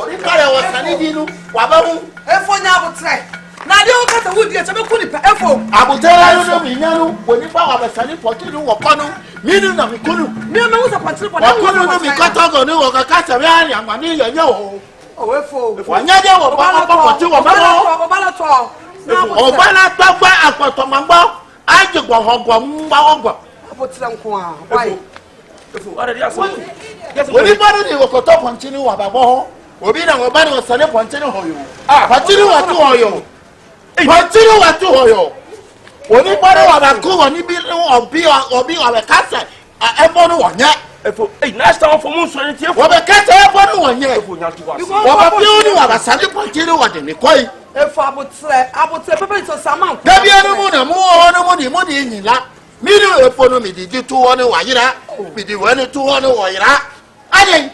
Oni kare wo sani di nu wa ba hu. Efo nya abotre. Na de o kata wo di e chebe ku ni pa efo. Abotera no mi nya nu oni pa wa ba sani poti nu wo pa nu. Mi nu na mi kunu. Mi ma wo sa pantri po na wo nu mi kota go nu wo ka ka se ya ya ma ni ye o. O efo. Wa nya de wo pa poti wo ba lo. O ba la to. O ba na gbagba apoto mangba. Aje gbo hogbo mba hogbo. Abotre nko a. Why? Efo ara dia so. Oni ba ni wo ko to poti ni wa ba bo. Obi na wo ba ni wo sani poti ni ho yo. Poti ni wa tu ho yo. Poti ni wa tu ho yo. Oni ba ni wa ba ko wo ni bi obi wa be kasa e bo no wo nya. Efo next time for mun so ni tie. Wo be kasa e bo no wo nya. Efo nya tu wa. Wo ba bi oni wa ba sani poti ni wa de ni koi. Efo abotre pepe to saman. Da bi enu mu na mu ho no mu ni yin la. Mi ni efo no mi di tu ho ni wa yira. Mi di wa ni tu ho ni wa yira. Ade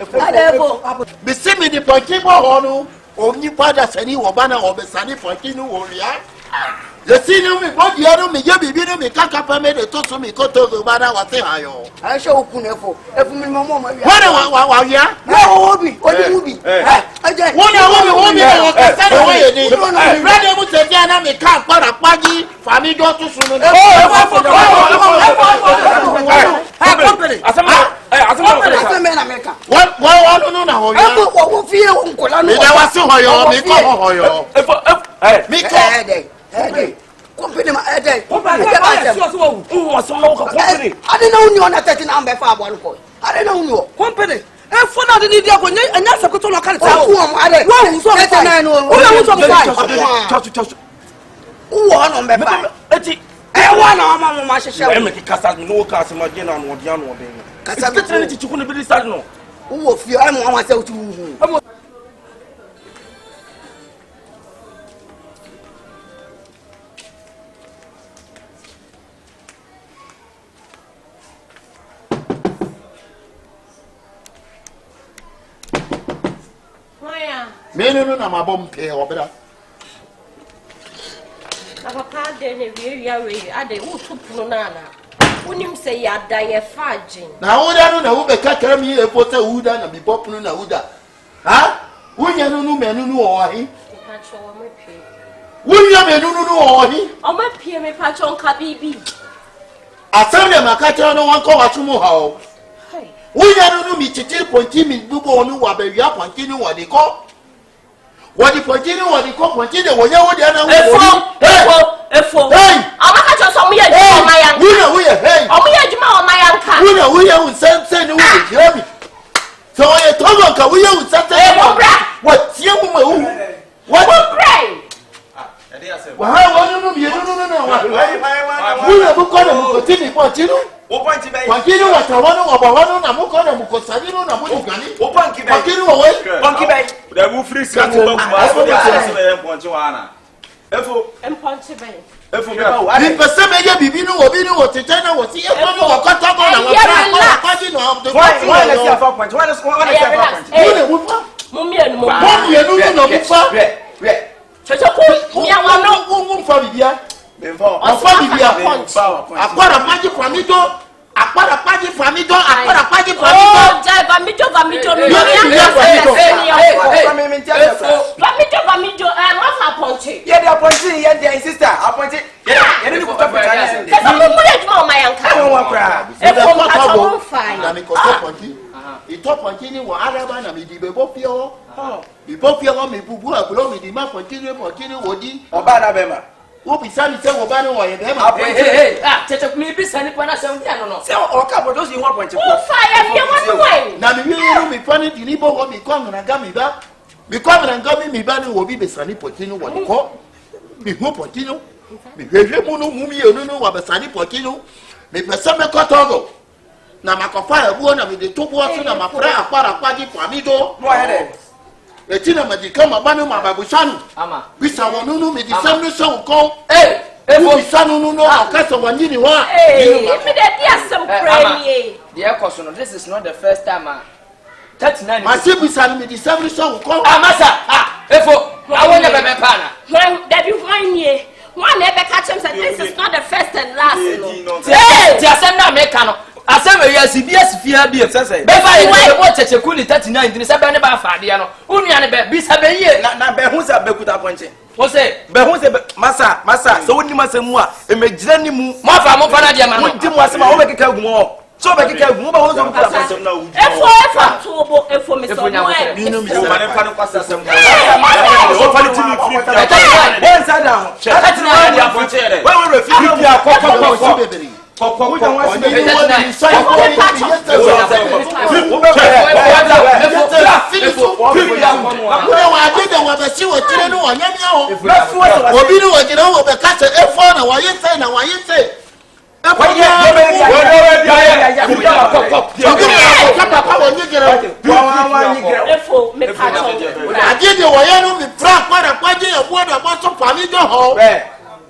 be se mi di poti bo ho no. Oni pada sani wo ba na wo be sani poti ni wo ria. Je sinu mi bo di enu mi je bibi no mi kaka pa me de to so mi ko to go ba na wa se ayo. I show okun efo. Efo mi mo ma wi. Wa ya. Wo obi, obi. Aje. Wona wo mi wo ka se no we ni. Brother mu se dia na mi ka para paji fami do to sunu. Company. Asema na meka. Wa no na ho ya. Efo wo fie wo nkola no. Mi da wa se hoyo, mi ko hoyo. Efo mi ko Hey, company ma hey. Company ma so wo. So no ka company. Ade na uni ona 13 am be fa abo ko. Ade na uni o. Company. Efo na de dia ko nya sakoto no kan ta. Wo mo ade. Wo so 39 no. Wo na wo so 5. Chachu. Wo no be fa. Eti wa na ma ma hye. E me ki kasa no ka se ma je na no de anu de. Kasa ni ti chiku ne bi start no. Wo fie ai mo ama se utu hu. Menu no na mabom pe obra. Na papa de ne we ade wo tupu na na. Unim se ya da ye fagin. Na uda no na wo be kakra mi e pota uda na mi pop no na uda. Ha? Wunya no menu no wo hi. Pa cho wo me pe. Wunya menu no wo hi. O me pe me pa cho nka bibi. Asam de makatra no wan ko watumu ha o. Hai. Wunya no mi titi ponti mi bubo no wa be wia ponti no wa de ko. Wadi ponti no wa de ko ponti de wo ya wo de na wo. Efo. Hey. Amaka cho so mo ye juma ma yanka. Wunya hey. O mo ye juma o ma yanka. Wunya unsen ni wo de mi. So ye togo ka wunya unsen. What tie mu ma wu. What pray. Wa ha no mi no wa. Wunya bu ko na mu ko tini ponti no. O ponti bai. Ponti no wa tawano wa bawano na mu ko na mu ko sani no na mu digani. O ponti bai. Ponti no we. Ponti bai. Da mu free sim ko ba ma so dia se be ponti wa na. Efo Ponti bai. Efo ba. Ni pese me ye bibi no obi no tete na wo ti e ko no ko to ko na wa tra ko ji no the why let's see afa ponti. Why let's see afa ponti. You ne mu fa. Mu mi enu mu. Mu mi enu no mu fa. Chocho ko mi awa no mu fa bibia. Benfo. Afa bibia. Akwara paji famido. Akwara paji famido. Akwara paji famido. Oh, jai vamido no. Vamido what fa ponti. Ye dia ponti, ye dia sister. Aponti. Ye ni ko topic ani. Kasa mu ye juma o ma yanka. Won wa kra. Efo mo ka to fine. Na mi ko to ponti. Ito ponti ni wa araba na mi di bebo pio. Bi bo pio mi bubu abulo mi di ma ponti ni wodi. Oba na be ma. Wo bi sani se wo ba ni wo ye be ma. Hey. Cheche mi bi sani pa na se ndi ano no. Se o ka bodo si ho ponti. O fa ye fie mo no. Na mi wi mi fa ni di ni bo wo mi ko ngana ga mi ba. Mi ko ngana ga mi ba ni wo bi be sani ponti ni wo ni ko. Mi ho ponti no. Mi hwehwe mu no mu mi enu no wa be sani ponti no. Mi pese me ko togo. Na makofa ebuo na mi de to buo so na mafra akwara kwaji famido. No here. Etina madika mabanu mababusanu. Ama. Bisa wonu no mi di sam no so ko. Efo bisanu no akasa wanyini wa. Me de dia some pray. The course no, this is not the first time. 39. Masi bisanu mi di sam no so ko. Amasa. Efo. Awonya bebe pana. When that be one year. One never catch him said this is not the first and last. Hey, ti asem na make no. asema ya CBS fia bi be fa ye wo cheche ku ni 39 din se be ne ba fa de no unu ane be bi se be ye na be hu se be kuta ponche wo se be hu se masa so woni masemu a emejira ni mu mo fa na de ma no di mu asema wo be keka gu mo so be keka gu mo ba wo so kuta ponche na wu efo tubo efo me so mo e mi no mi so mane fa no kwasa sem so fa ni timi free one side down that na dia ponche re we refuse dia kokko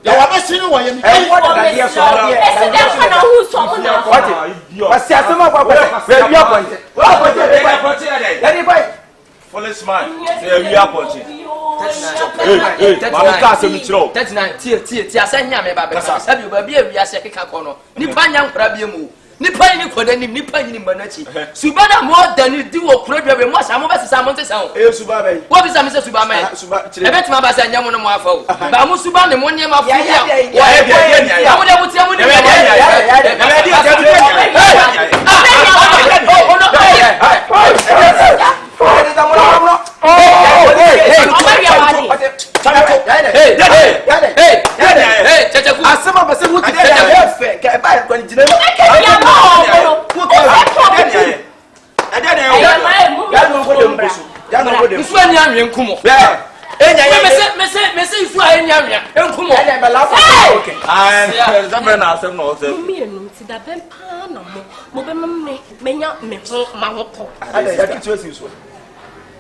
ya wabesini wa yemi policeman we are punching ma ka se mi chiro 39 tie asanya me ba be sabi ba bi wi ase keka kono nipa nya nkra bi mu nipa ni koda ni nipa ni mbanachi suba na mo dani di wo kuro bi mo sa mo be sesa mo ntesa o suba be wo bi sa me se suba me e bet ma ba sa nya mo no mo afa o ba mo suba ne mo ne ma fu ya wa e bi ya mo de butia mo ne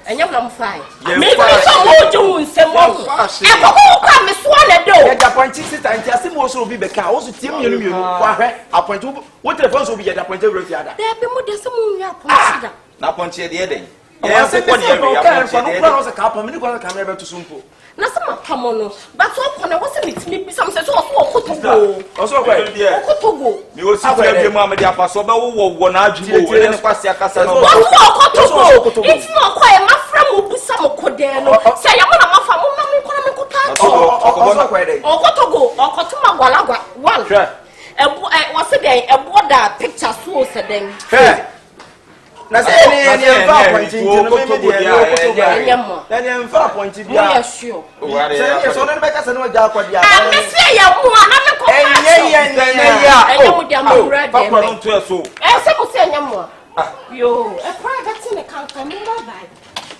Enyam na mfai. Me so mo ju nsemo. E kokko kwa me so na do. Ya Japan sister anti asemo so obi beka wo so tie mienu kwa hwe appoint wo telefon so obi ya Japan tebro fi ada. Da be mo de se mo wi appoint da. na ponche de den Ya se ko ni ya ponche de den no se ka pa me ni ko kamera be to sumpo Na sama pamono. Ba so ko na wo se mitimi bi sam se so okotogo. Oso kwa Okotogo. mi wo si fia bi mu amede afaso be wo na adwu ne kwase akasa no Wo okotogo. It's no kwa e mafra mo busa mo koden no. Se ya mo na mafa mo na me ko na me ko ta. oso kwa de Okotogo, okotuma gwalagwa. One. Ebu wo se den ebu da picture so se den. na se ni enfa appoint no me me de Enyamo. na ni enfa appoint Mo bia ya sure. se so no be ka se no ja kwa dia Me se ya mu ana me ko. Enyamo dia mo ready. papa no to eso Se mo se enyamo. Yo, e kwa ga ti ne kan me bye.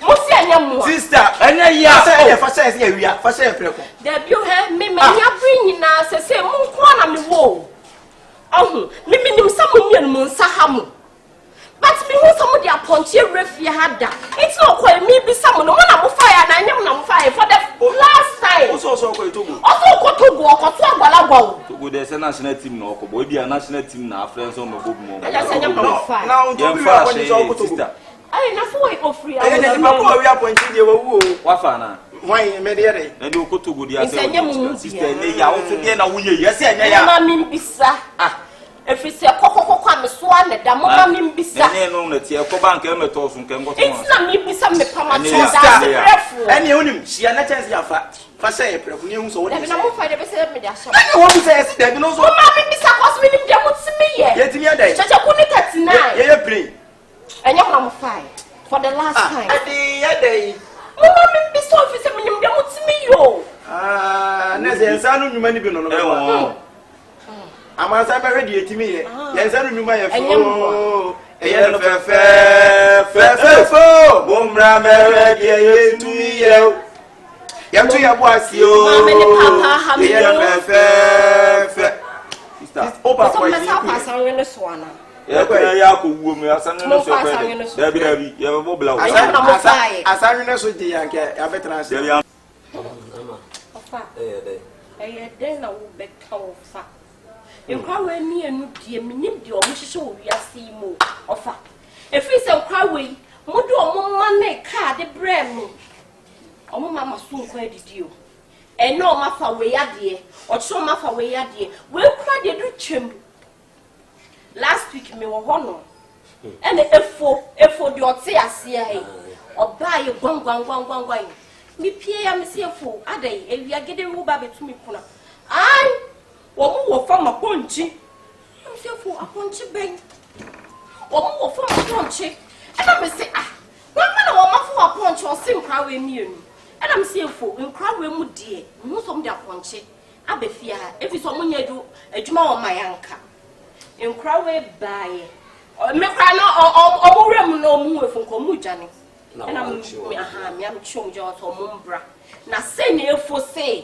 Mo se enyamo. sister enya ya se e fa se ya wia fa se e preko Da bi o he me nya bring nyina se mo nko na me wo. Ohu, me nim sa mo mienu mo nsa ha mo. But me who some of the ponche refia had that. It's not quite me be someone no na mo fire na nyam na mo fire for the last time. also ko Togo Also ko Togo ko to agbalagba. Togo de se national team na okọ bo bia national team na friends on go mo. I say nyam na mo fire. na on to be ko ni so ko Togo Ai na so we go free. e ni ma ko wi appoint de wo wo Wa fa na wan me de re na de ko Togo dia se sister ne ya wo so de na wo ye ye se enya ya na mi bisa. If it's a coco me swan da mama mi bisa. ne no na tie ko bank e meto so nke ngoto It's na mi bisa me pama sister eni onim sia na chance ya fa se e preko ni hu so wo na mo fire be say me da sha. eni wo bi se se de no so Mama mi bisa cause me nim dem timi ye. ye timi adai Chacha ku ni 39. ye pray Enyam na mo fire for the last time. adai Mama mi bisa office me nim dem timi yo. na se ensa no nyuma ni bi no no amansa be ready etimi ye yensa no nyuma ye fo eye no fe fo bomra me ready etumi ye yamtu ya boasi o Mama ni papa ha me ye fe sister opa so kwa me yi sa pasa we no so ana. ya ko ya ko wuo mu asan no so ko da bi ya bo bla wo asan no so di yanke ya betra se ya Ofa den na wo be ka ofa. Nkwa we mi enu die minim die omo hihye wo wiase mo ofa. Efi se nkwa we mo do omo ma na ka de bre mi. Omo mama so nkwa didi o. Eno o ma fa we yade, o cho ma fa we yade. We kura de du twem. last week me wo hono and efo the ote ase ai oba ye gwangwangwangwangwan mi pie ya me se efo adai ewia gede wo ba betumi kuna ai wo mu wo fa maponchi mi se efo aponchi ben wo mu wo fa maponchi and I say ah na wo mafu aponchi o se nkra we mienu and I say efo nkra we mu die mu so mu de aponchi abefia efi so mu nyadu adwuma wo mayanka nkra we baaye me kwa no obuwrem no mu efu nko mu dwane na me aha me am chom je o so mu mbra na se na efo se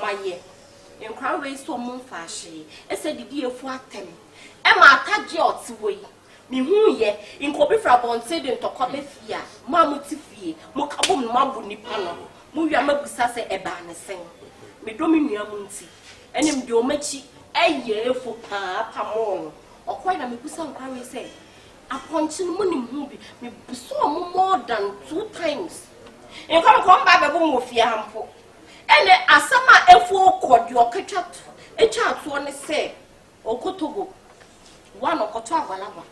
maye nkra we so mu mfaahye ese didi efu atem e ma ataje otiwoi mi hu ye nko be fra bonte de ntokọ be fia ma mutifie mo kabom no mabu nipa no mo wi amabusa se eba ne sen me do mi nua mu nti enim de o machi eye efu pa pamon okwa na me busa nkwa we say aponchi no monim hu bi me buso mo more than 2 times en come come ba be mo fie hampo ene asama efu okodi okatwa echa to ne say okotogo one okoto agwalaba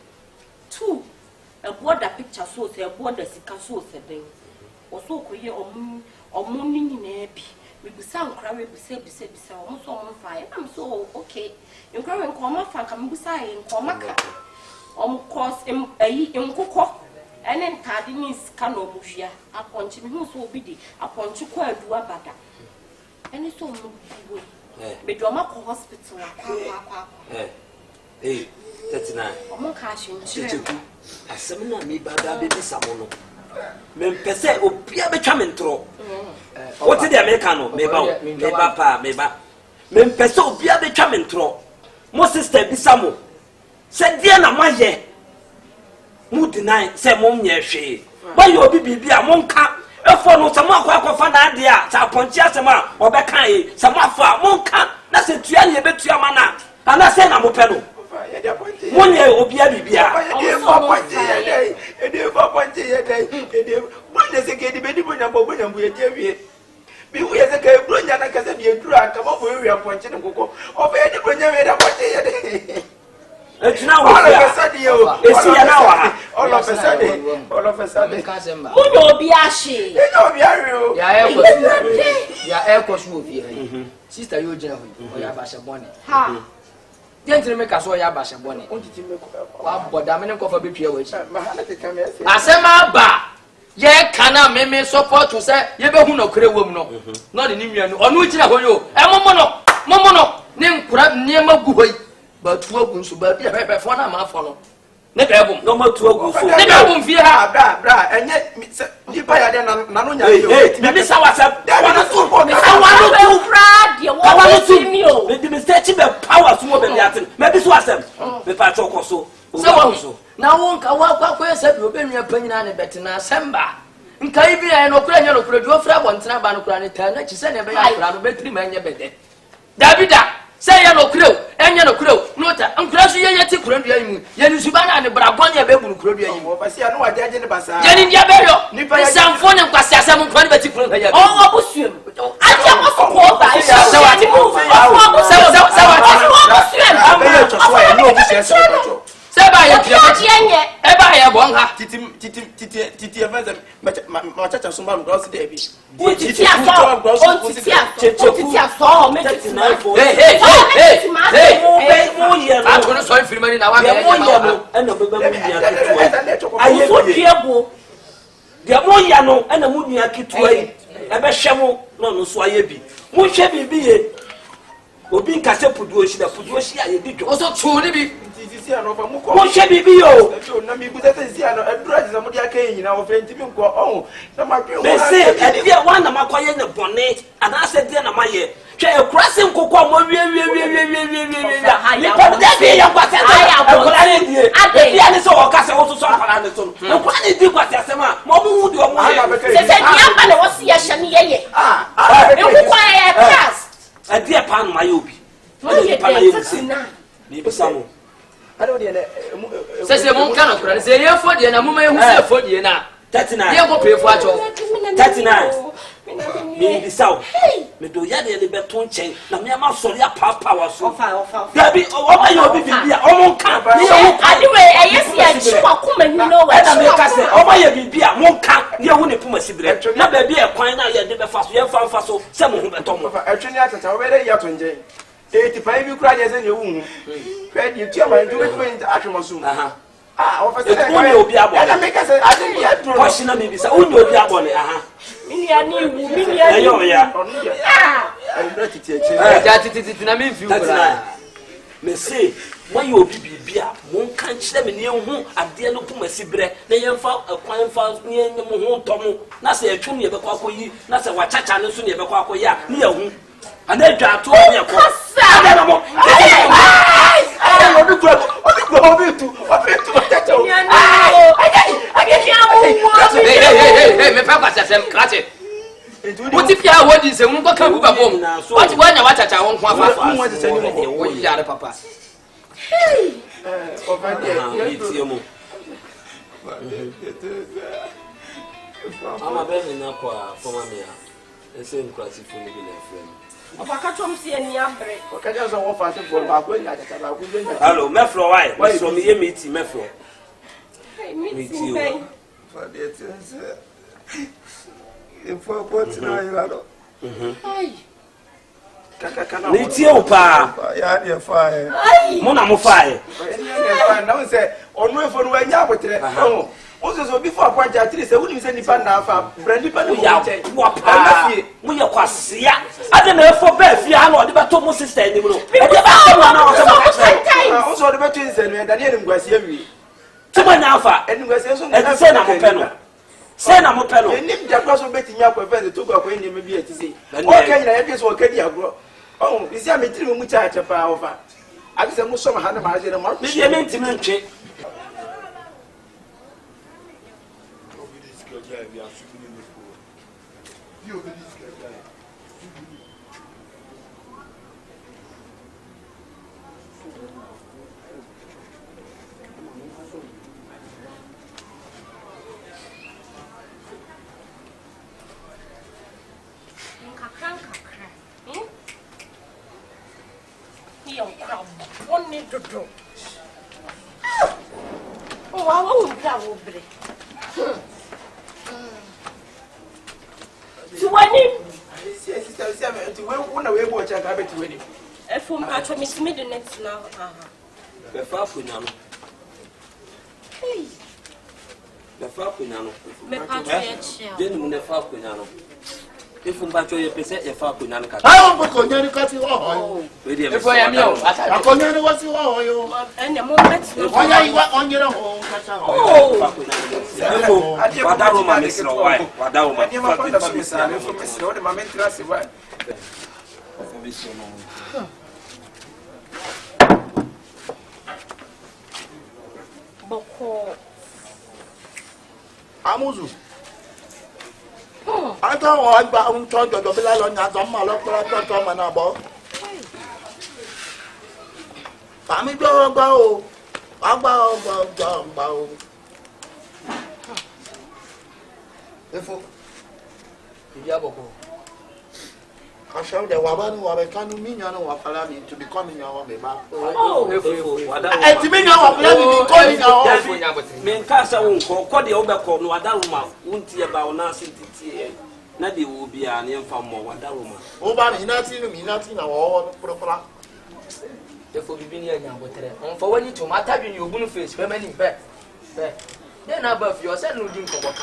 2 a border picture so say a border sika so say den oso koye omu ni nyina bi me busa nkra we bisa omu so omu fa am so okay nkra we nkoma fa ka me busa ye nkoma ka course ayi nkokọ ene ntade ni sika no omu hwia aponchi me hu so obi di aponchi ko adu abada ene so omu bi me do ma ko hospital akwa eh 39 omu ka hwinche KYEKYEKU asem na me bada be bisa mo no me pese obia betwa me ntro what the American me ba me pese obia betwa me ntro mo sister bisa mo se dia na maye mu deny se mo nye hwe ba ye obi bibia mo nka efo no se mo akwa na ade a sa ponchi asema obeka yi se mo afa mo nka na se tua ne betua mana ana se na mo pe no mo nye obi bibia ede fa ponchi ye dai ede mo ne se ke di be di bo nya bo ye die wie bi wo ye se ke bro nya na ka se bi eduru aka mo bo wi ponchi ne kokko o be di bro nya we da ponchi ye dai etina wo ya esi ya na wa all of a sudden mo obi ahye obi ahye o ya ekwosu obi sister yo jina ho ya ba se bone ha dentro me kaso ya ba se bone ontiti me ko wa boda me ne ko fa betwa wa chi asema ba ye kana me support se ye be hu no kure wom no no de ni nwa no onu jina ho yo momo no ne nkura ne magu hoi ba tuwa gunsu ba bia be fo na ma fo no ne be bom no ma tuwa gunsu ne be bom fie ha bra enye di pa ya de na no nya yo me be sa whatsapp wana so ko me awanu be fra de wo ti mi o me di mistake be power so mo be biatin me be so whatsapp me pa choko so so na won ka wa kwa se bi obenua panyina ne betina semba nka ibi ya no kura nya no kura do fra bontena ba no kura ne ta na chi se ne be ya kura no betri ma nya bede davida say ya no kuro enya no kuro nota nkura so ye ti kuro ndia yimu ye ni suba na ne brabon ya be bu kuro ndia yimu basi ya no wa jaje ne basa je ni ndia be yo ni samfo ne kwasi asam nkura ne beti kuro na ya o obusuem aja mo so ko ba sawati seba ya tienye eba ya bonga titi event ma chacha so man cross there bi titi aso mo ye no a kono so infirmary na wa me mo ye no ena be ba mu nya ketua aye so diebo de mo ye no ena mu nya ketua yi e be hwemo no no so aye bi mo hwe bibi ye obi nkase puduoshi aye di dwo so tuni bi titi ano fa mu ko mo hwe bibi yo na mi bu tete ano edura je mo dia kan nyina wo frenti mi nko oh na ma twe me se e dia wan na makoye ne bone ana se dia na maye hwe e kurase nkokọ mo wie ni pa de bi ya kwase e kula ne die dia ne so o kase wo so akara ne so no kula ne di kwase asema mo mu wu di o mo se dia pa ne wo si ya hye ne ye nkokọ ya class a dia pa no maye obi ye pa na ye sina ni be samo se mon kan okura se ye fo de na muma ye hu se fo de na 39 ye go pray for acho 39 me bisa me do ya de beto nchen na me ama sori Pawpaw so gabi o ma yo bibia o mo nka anyway yes ya chiwa kuma ni no wa na me ka se o ma ye bibia mo nka ye hu ne puma sibre na ba bi e kwan na ye de be fa so ye fa so se mo hu beto mo atwe ni atata o be de ya to nje 85 bi kura je se ne wu hwe di tu ama ndu be atwe so o fa se e obi abon na me ka se ade ya dro ko shina me bisa o obi abon mini ani wu mini ani yo ya titi na me fiu kura me say when you bibia mo kan kire me ne hu ade no puma sibre na ye mfa kwan fa ne mo hu tomo na se atwum ne be kwa koyi na se wachacha ne so ne be kwa koyi a ne ye hu ana dwa to ne ko ade no mo no do go obitu wachacha hey me pa kwasa sem krache What if you are what is a uncle come back home? What when I watch at one what you are, Papa? Hey, I'm a baby now for my the same class if you live in a friend. Hello, Mefro, why? From me, meeting Mefro. Meet you. If I put now, you are. Meet you, Pa. Yeah, you're fine. Mona fire. Now say, on way for when you are with it. Also, before I point at least, I wouldn't send the pan now. Brandy pan, we are quasia. I don't know for Beth, you are not the Tomo sister anymore. Also, the veterans and Daniel was here. To my alpha, and we say, and send a panel. Send a panel. And if the cross of betting up with the two go when you may be at sea. Okay, I guess what can you grow? Oh, is there a material much a power? I said, most of my hand of my maybe a maintenance check. One need to do. Oh, I won't travel. To when I will watch a habit with him. If I'm at the next now, the far punano. The far punano. Then the far punano. If I'm back to your PC, a far punano. I won't go near the cut you all. If I am young, I can never watch you all. And a moment. Why are you on your own? What woman is no wife? What woman? Amuzu. I don't want to talk to the Bilal on Yazama, local manabo. Family go, about I shall the woman who are coming in your to become in your own baby. Oh, and to me, your men Casa won't call the overcome, Wadama, won't hear about nothing. Nadi will be an infant more Wadama. Oh, but nothing our proper. Therefore, be near now, for when you to my type in your blue face, many back. Then above your son will drink of a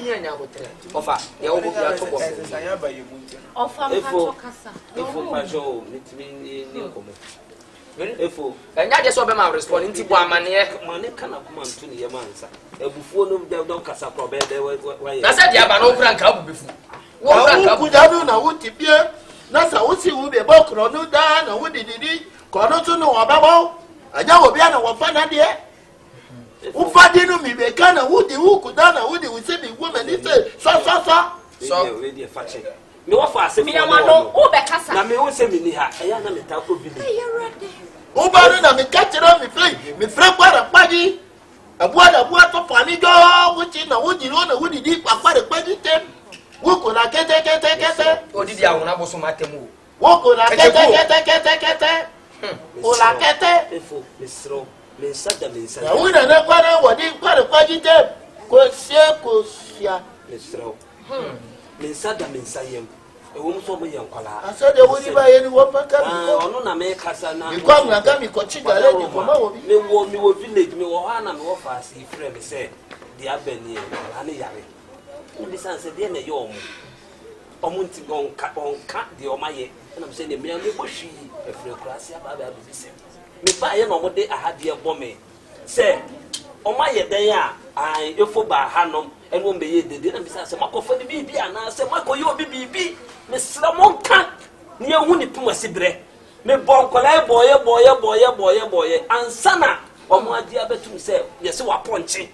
near now. Offer, you will be a and I just open my responding to one man here. Money cannot come to the answer. Before them don't cast up. I said, you have an open cup before. What could I do now? Would it be? Nasa would see would be about no down or what did he? Cornoto no about. I know be an one dear. Who fadinu me be kana would who could done would we say the woman is so already a fashion. Me wa fa se me no o be kasa na me won se me ni ha e ya na me ta ko bi ni o ba na me catch me play me free para padi abua to pani jo wuti na wudi no na wudi di pa para padi tem wo ko na kete Odidi a wona boso matemu. Woko na kete. Ola kete. Efo, misro. Mensada. Ya wina na kwa na wadi kwa jite. Ko sia. Misro. Mensada mensayem. Ewo mso mo yenkwala. Asade woni ba yeni wo paka. Ono na me kasa na. Mi kwa na ga mi ko chigale ni ko ma wo bi. Me wo village me wo ha na me wo fa si frɛ me say dia bani ala ne yare. Oni sanse de na yo omo. Omo nti onka de omaye. Na me say ne me bo hwi efre kurase aba bi se. Me ba ye na omo de ahade bo me. Say omaye den a ai efo ba hanom eno me ye dede na me say makofo ni bibi ana say makoye obi bibi me sra monka ne ehu ni pum asibre me bonkola boye ansana omo adi abetum say yesi wa ponche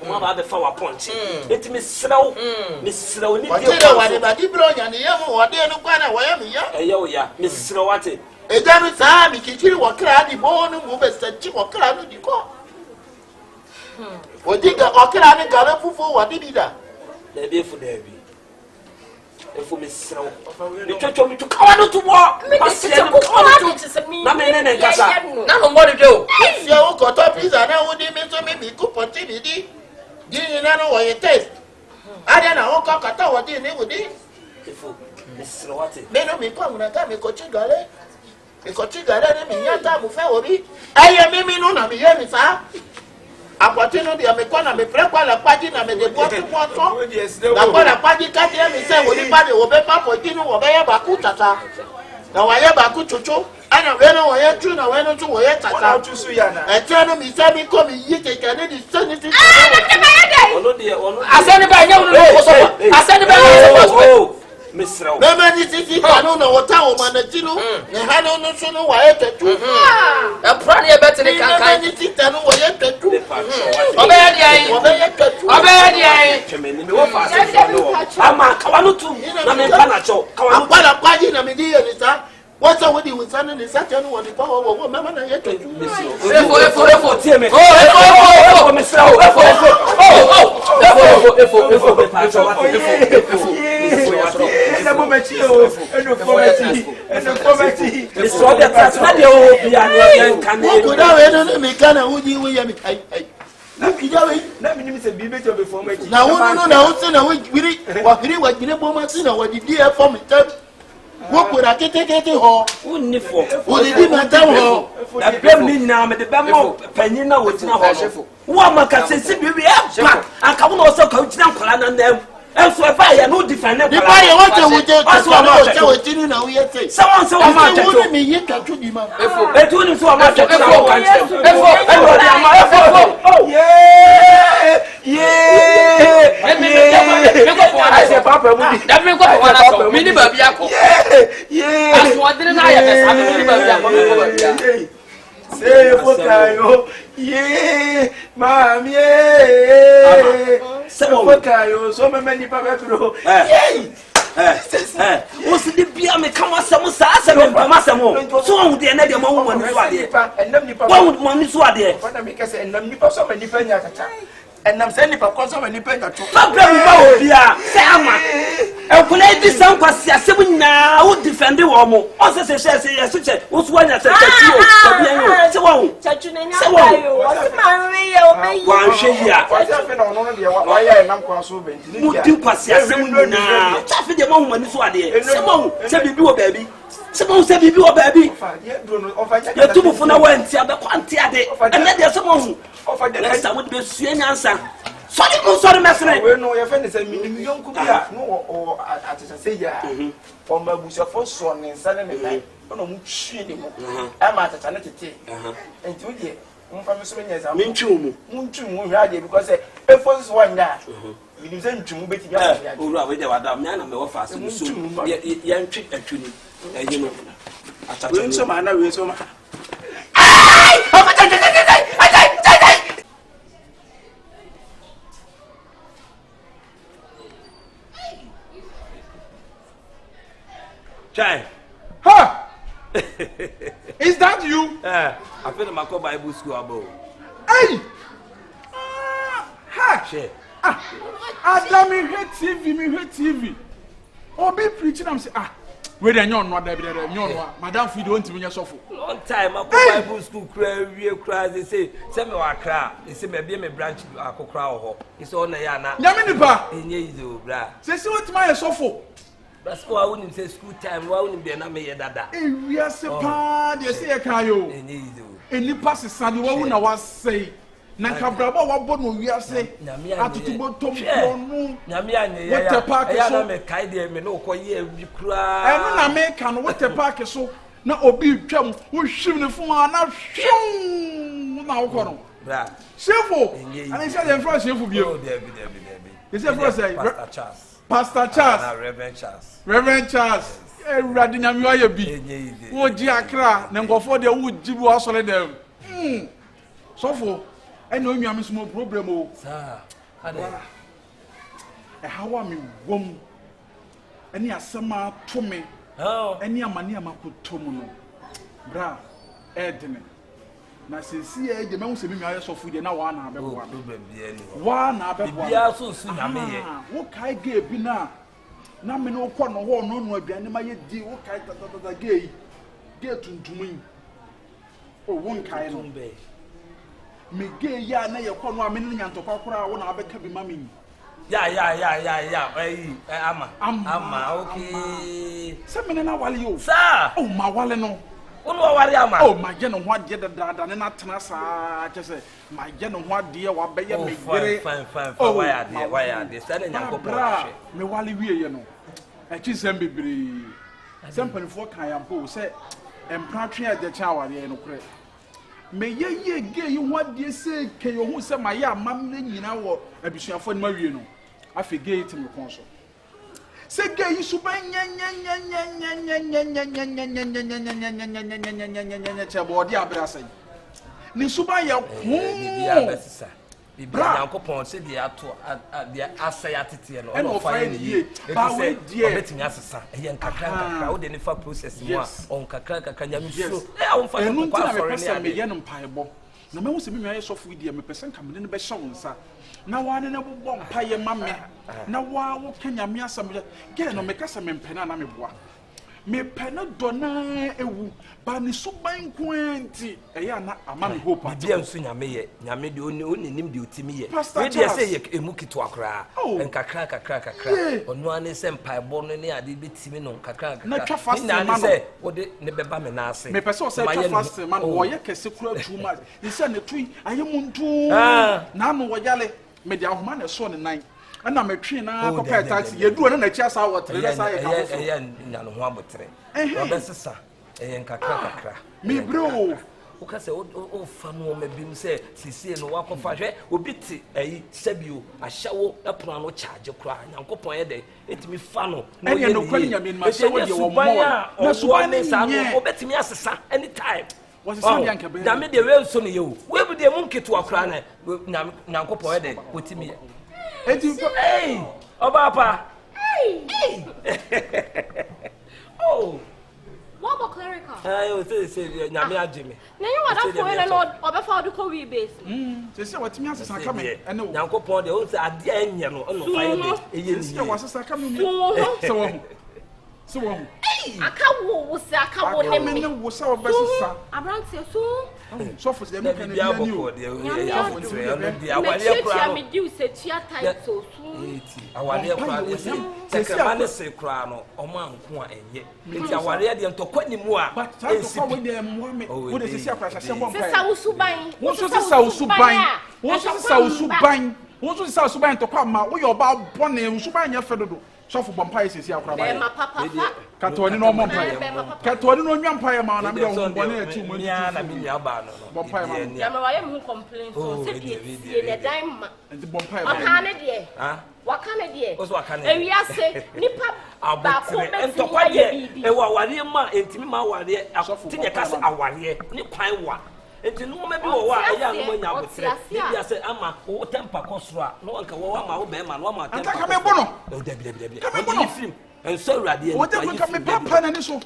omo ba be fa wa ponche eti me sraw ni dia wa de ba di bro nya ne yemu wo de no kwa na wo ya me ya eye wo ya me sraw ate ejanu saa mi kichiri wo kra di bo no mu be stanchi wo kra no di ko Odiga okra ni gale fufu wadi bida. Na be fu da bi. Efu me sraw. Me twetwo me tukawa no to wo. Na me ne kasa. Na no mo de o. Se wo ko to pizza na wo di me so me bi ku poti bi di. Di na no wo ye test. Ada na wo ko kata wo di ni wo di. Efu me sraw ate. Me no me ko na ka me ko chigale. Me ko chigale ni me nyata mu fe wo bi. Aye mi no na me ye mi sa. Apotino dia me kwa na me prepare la paji na me de botu boto. Na kwa la paji kati ya mi se wo ni pa de wo be pa potino wo be ya ba ku tata. Na wa ya ba ku chuchu. Ana we no wo ye tu na we no tu wo ye tata. E no mi se mi ko mi yi keke ni di se ni ti. Ono de ono. Asani ba nya wo no so. Asani ba nya so. Misraw. Na me ni ti kanu na wo ta wo manatino. Ne ha no no so no wa ye tetu. E pra ne betene kankan. Na me ni ti tanu wo ye tetu. Obeya di ayi. Obeya tetu. Obeya di ayi. Chemeni me wo fa se no. Ama kawanu tu. Na me pa na cho. Kawanu. Akwala kwaji na me di ye ni sa. What's up with you with Sunday? Is that you want the power of what Mamma and yet? Efo, tie me. Efo, Mr. What would I get ho? Wouldn't for? Would it be my town? That blame me now, the Bamo, Penina was now. Woman can say, we have I can also coach them, and them. And so if I am no defender, the body what you would do now, yet say, someone so much to me, yet to the man. If you him so much, I said, Papa, that may go on mini baby. Yeah, what didn't I have? Say what I know. Yeah, ma'am, yeah. So many Papa. What's the beer? Me come as some sassy and Pamasamo. So the end of the moment, what would money swat there? What I make us and them nippers so many penny at a time. And I'm sending for so many penny at Sama. And when I did some was now would defend the woman. Also, says, yes, what's one that said, baby. Someone said, you are baby. You're too for no one, the quantity, and then there's someone offered the next time would be seeing answer. Sorry, Master. We know your friend is a million could or at a say, from a bush of son and son and night. No, I'm at a sanity. And 2 years, from so many years, I mean, 2 because if was one that. You send to move it. Oh, we were down there and no fast. Young trick and tuning. And you know, I told so man, I will so much. Chai. Ha! Is that you? I feel my Bible school above. Hey! Ha! Share. Adam, me hate TV. Obi preaching am say we dey nyon no da bi dey nyon no madam feed won timi nya sofo. Long time Bible school cry they say me wa kra they say me be me branch akokra ho. He say on ya na. Nyame nipa. Enye izo bra. Say what my sofo. That's why when you say school time, why when you be na me ye dada. We are se pa dey say e kan yo. Enye izo. Eni pass sane wa hu na wa say. Na kabraba wa bo no wi ase. Atutubo tom no. Nyame anye ya. Ya na me kai dey me no koye awi kura. Eno na me kan wo te park so na obi twam wo hwim ne fun na hwim na wo ko no. Bra. Shefo. And he said the first shefo bi o. He said first say Pastor Charles. Reverend Charles. Ewurade nyame wa ye bi. Wo ji akra na nkofo de wo ji bi wo asole dem. Sofo eno nnuam small problem o. Sir. Ade. Hawa mi wom. Eni asema to me. Eni amane amakoto mu no. Bra edene. Na sesi e de me se mi aye sofo de na wa na abebo wa. Problem bi ani. Wa na abebo. Bia so su na me ye. Wo kai ge bi na me no kɔ no ho no no aduane ma ye di wo kai tata ge tuntum yi. O won kai no. Me ge ya na ye kɔ no a me ne nyantokwa kora wo na abeka bi ma me. Ya. Ama. Okay. Se me na wale yo. Sir. Oh ma wale no. Wo no ware ama. Oh ma je no ho ade dada ne na tena saa kese ma je no ho ade wa be ye me gere. Fine. Why are they? Say na nyankopɔ. Me wale wie ye no. E chi sem bebre. Sem panfo kan yampo se empra twe ade cha ware no kure. Me ye ge yi ho ade se ke yo hu se ma ya mam na nyina wo abisuafo ne ma wie no. Afi ge it me kon so. Se ge yi suban chebo di abrasai ni suban ya ku bibia besisa bibia yankopon se de ato de asai atete no no fa ye ba we die obetimi asesa ye nkakra wo de ne fa process mu a on kakra nyamso on fa ko kwa for ne me ye no mpaebo na me hu se me me sofo di me pesen kam ne be hye wo nsa na wa ne bobɔ mpaye mame na wa wo kanyame asam ge no me kasa me mpena na me boa me pena dona ewu ba ni suban kwenti eya na ama me hope bibia nso nyame ye nyame de onenim de otimi ye we de say ye emu kitu akra nkakra ono ane se mpaebo no ne ade betimi no nkakra na twa fast man say wo de ne beba me na ase me pese o say twa fast man wo ye kese kura too much ni say ne tui ayemuntu na no wo yale me de ahoma na so ne nan ana metwe na akɔpɛ taxi yeduro na chia sa water na sa ye ka fofo nyano ho abotre obesesa nkakra me bro o ka se o fa no ma bim se sisie no wakɔfa hwɛ obi ti ayi sabio ahyawo ɛpona no charge kora nyankopɔn ye de etimi fa no na ye no kwani nyame ma se wo de wo mo na suban ne sa no obetimi asesa anytime na me de we nso no ye o we bu de mu nketo akora na nyankopɔn ye de otimi ye hey, Obapa. Hey. Oh. What about clerical? I say, Nyame agime. Na you what that for na no Obefa do ko we base. Say what me asesa ka me. Ene Nyankopon de o say ade enye no no fire de. Eye ni. Say what asesa ka me. So wo. Aka wo say aka wo ne me. Me wo say obesesa. Abrantie so. So for them can be new. Awale kura me di se tia tight so su. Awale kura de se. Sekema ne se kura no omo anko a enye. Enti awale de ntokwa ni mu a. Ensi we dem mo me. Wo de se akwa hye bom pa. Se sa usuban. Wo so se sa usuban. Wo so se sa usuban. Wo so se sa usuban ntokwa ma wo yo ba bone usuban nya fedodo. So for bompa isi akwa ba. Be ma papa. Katoni no mo mpa. Katoni no nwa mpa ma na me ho bone ati mo. Na me nya ba no. Bompa ma. Ya me wa ye mu complain so se die ne dan ma. Enti bompa ma. Aka ne de. Waka ne de. Oso waka ne. Ewiase nipa ba ko entokwa de e wa ware ma entimi ma ware tinye kase aware ni kwan wa. Enti no ma bi wo wa eya no nya abotre. Bibia se ama wo tempa kosoro a no anka wo ama wo be ma no ama tempa. Aka me bono. O debi. Ka film. En so urade e. Wo dem ka me papa na ni so.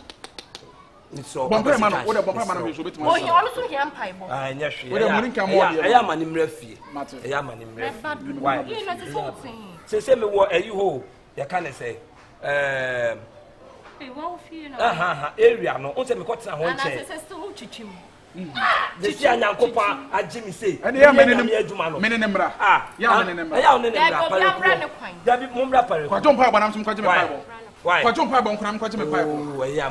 Ni so. Bompa ma no, wo de bompa ma na me so betuma. O ye ono so hia mpai bo. Nya hwe. Wo de mo nka mo de. Eya ma ni mra fie. Eya ma ni mra. Why? You know the something. Se me wo ayi ho. Ya ka ne say area no on say me ko tena ho nche de sia nyankopa agye mi say ene ya menene mra ya menene mra ya menene mra pare da bi mo mra pare kwato mpa banam sum kwaje me paibo kwato mpa bon kram kwaje me paibo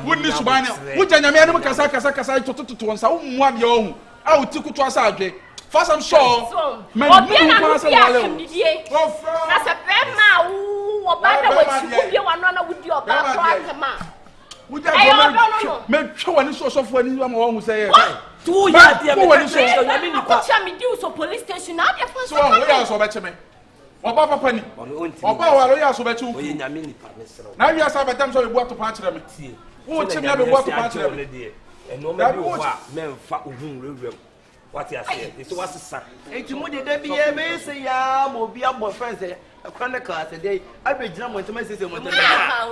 wonni subane wuja nyame anum kasa tototo nsa wo mu ade ohun a uti kutu asa adwe fasam so men mu kwa asa wale na se pema wo obada wo chibie wano na wudi oba to akama wuja me twa wani so fo ani ma wo hu say tu ya dia me nyame ni kwa cha me di so police station na dia fa so wo ya so be cheme oba papa ni oba wa ro ya so be chu o ye nyame ni pa mesro na wi asa betam so be bu ato pa kire me wo cheme ya be bu ato pa kire me eno me bi wo a me mfa ohun rewrem what you say this was sa etumu de da bi e be se ya mo bi abo friends e kwana class dey abegina mo ntama sese mo ntama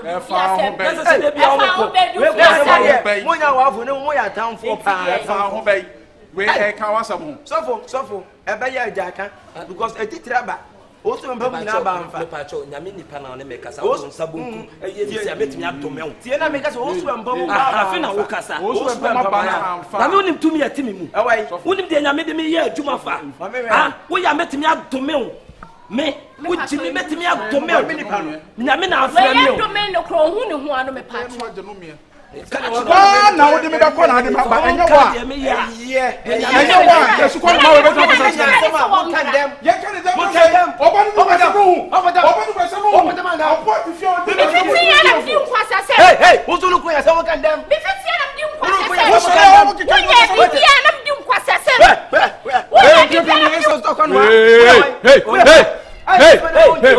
e fa ho be se de bi a mo ko we mo nya wa fu ne mo ya tamfo pa e fa ho be we e ka wasam ho sofo e be ya jaka because e titraba o so mpa mu na ba mfa me pa cho nyame nipa na ne me kasa o so sabunku e ye se betimi adome ho tie na me kasa o so mpa mu ba afi na wo kasa o so mpa ba na amfa na me onim tumi atimi mu wonim de nyame de me ye adwuma fa wo ya metimi adome ho me wo jimi metimi adome ho nyame na afra mi o we adome no kro hu ne ho ano me pa cho na wo de me ba ko na de ma ba enyo wa enyo wa yesu ko ma we be to pesa ye kan dem oba nu ba sabu oba nu ba sabu oba ti fi o de fiti ya na di nkwasa se hey wo so lu ko ya se wo kan dem bi fiti ya na di nkwasa se wo so ya wo ki kan fiti ya na di nkwasa se hey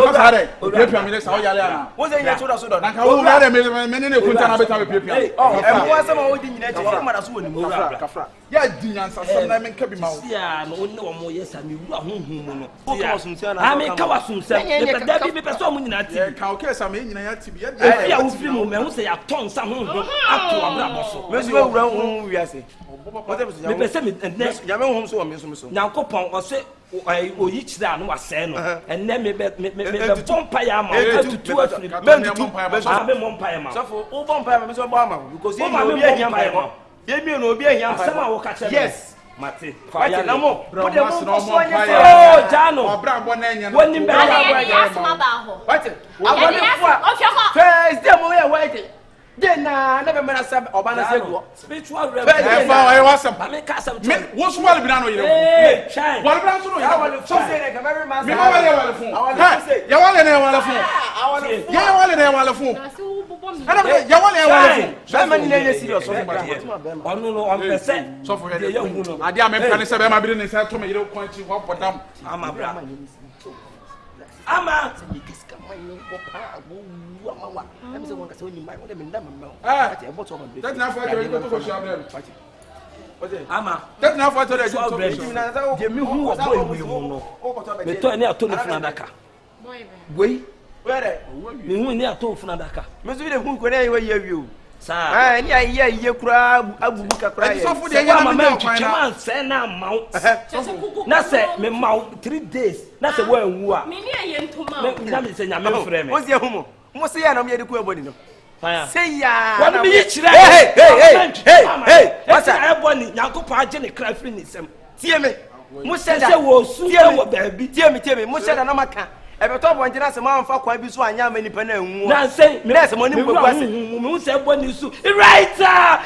pasare piapia mi le sa o yale ana wo se nya so do na ka wo na de me ne kunta na beta piapia e mo wa sama wo di nyina ti ma da so woni mo kafra ya di nyansa sam na men ka bi ma wo sia no woni wo mo yesa mi wu ahunhun mu no wo ka wasumsia na a me ka wasumsia de da bi me pesa mo nyina ti ka o ke sa me nyina ya ti bi ya e ya wo firi mu me hu se ya ton sa hunhun ato abra boso me so wura hu wiase me pesa me ya me hu so me so nyankopon o se oyi chira no wasɛ no enne me bompa ya ma tutu afiri me bompa ya ma so wo bompa ya ma me so bo ama because you obi ahia ma ye mi no obi ahia ma sama wo ka kyɛ yes mate fa ya na mo wo de mo so anya oh jano obra bo na enya woni be ya asma ba ho what abone fo first day mo ya wait de na be mena sab oba na seguo spiritual revelation e fa e wasam ba me ka sam me wo so wale bi na no yire wo wale bi na so no ya wale so say na very man me wale ya wale fun ya wale na ya wale fun ya wale na ya wale fun ya wale ya wale fun so man ni na serious onu no on pese so for ya hu no ade a me pane se be ma bi ne se to me yire kwanchi ho podam ama bra ama ama that na for to the je mi hu wo boy mi hu no me to ni ato ni funa daka boy where mi hu ni ato funa daka me so de hu ko na ye wi o sa ni aye kura abubu ka kura ye so for the ya ma me man say na mawo na say me mawo 3 days na say wo anwu a me ni aye ntoma na me say nya me frɛ me o se hu mo se ya na me de ku ebodi no say ya wani bi chira hey what's that eboni nyankopɔ agye ne kra firi ne sem tie me mo se da se wo su tie wo baabi tie me mo se da na maka ebe to bo njina se ma mfa kwa bi so anya ma nipa na anwu na say me se mo ni mbo kwase me se eboni su writer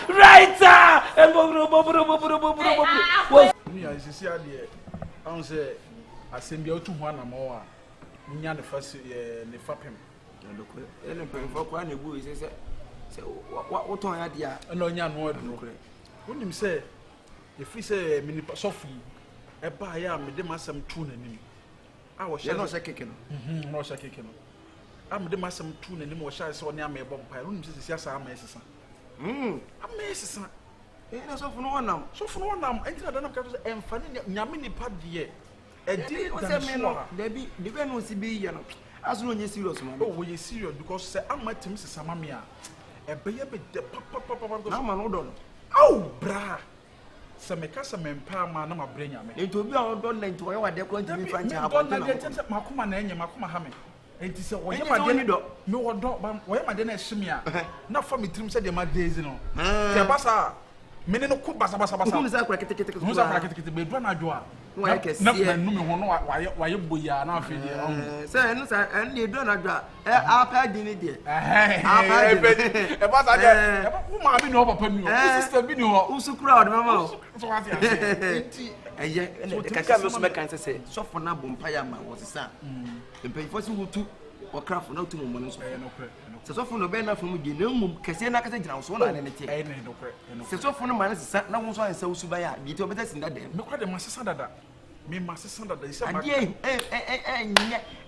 ni ya sisi ade on se asembia otu ho na mo a nya ne fa ne fa pem ndokure ele mpa kwa na egbu ise se wo ton ya dia na onya no adu wonim se efi se mini sofi e ba ya me de masam tu na nim a wo she no se keke no no se keke no a me de masam tu na nim wo sha se oni ama e bom pa wonim se siasa ama esesa ama esesa na sofu no wonam entina da na ka so emfa ne nyame ni pa de e di dan so no debi de be no si bi ye no aso no nye serious man oh we serious because say ama tim sesa mame a e be ye be de papa na ma no do no au bra se me ka se me mpa ma na ma brenya me ento bi a do 90 wa de ko ntimi franchi abon na de makoma na enye makoma ha me enti se wo yema de do me wo do wo yema de na hye me a na fa me trim se de ma days no te basa me ne no ko basa Hu sa kura kete hu sa kura kete be do na adwo a wa kesi na nu me ho no wa ye boya na afi de se no sa en de do na adwo apa di ni de e basa de wo ma bi no papa mi o sister bi ni ho usukura o de mama o so wa ti enti eye de kaka me so me kan se so for na bompa ya ma wo sesa empanyfo si wutu okrafo na tumu mo no so se so for no be na fo mu de na mum kese na kase gina so na ne te se so for no ma na sesa na wo so ansa usu ba ya bi to beta sinda de me kwa de ma sesa dada me ma sesa dada ise ma ade nye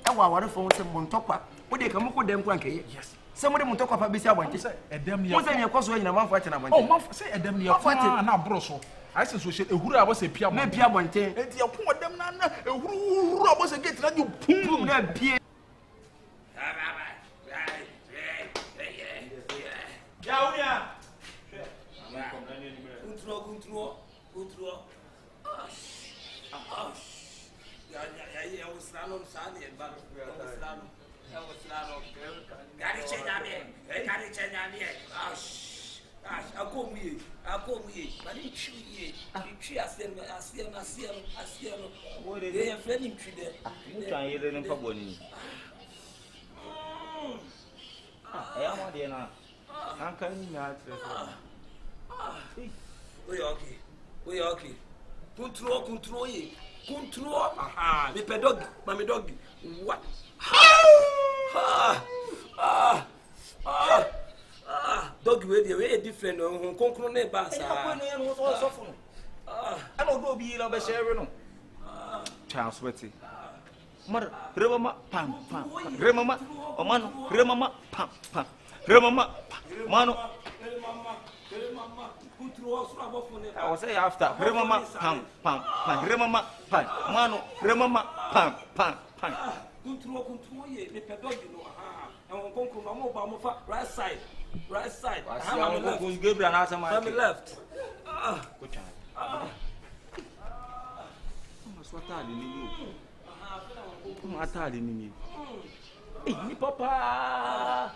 e wa ware fo se mo ntokwa wo de ka mo ko dem kwa nke yes se mo de mo ntokwa fa be si abonte se edem ne mo se me kwaso nyina manfo ache na abonte oh manfo se edem ne ya na bro so I say social ehuru abo se pia me pia bonte enti ya pon dem na ehuru abo se gate na ju pum na pie Jaunia. Control. Ya usano msani bado. Usano. Gari chenya ni. Akomuye. Bali chuye. Chu asiano. Wore ye friend him chude. Mutwan yele ne paboni. Ma de na. Anka ni ya treso. We okay. Control ye. Control. Aha, me pedog, mami dog. What? Dog we different on konkro na ba sa. Ko no ye no so fo no. I no go bi la be share no. Chance weti. Mar remama pam. Remama omano remama pam. Remama mano. I was say after remama pam. Remama pam. Mano remama pam. Control ye me pedog no aha. And konkro na mo ba mo fa right side. I'm left. Good child. Atali nini. Ni papa.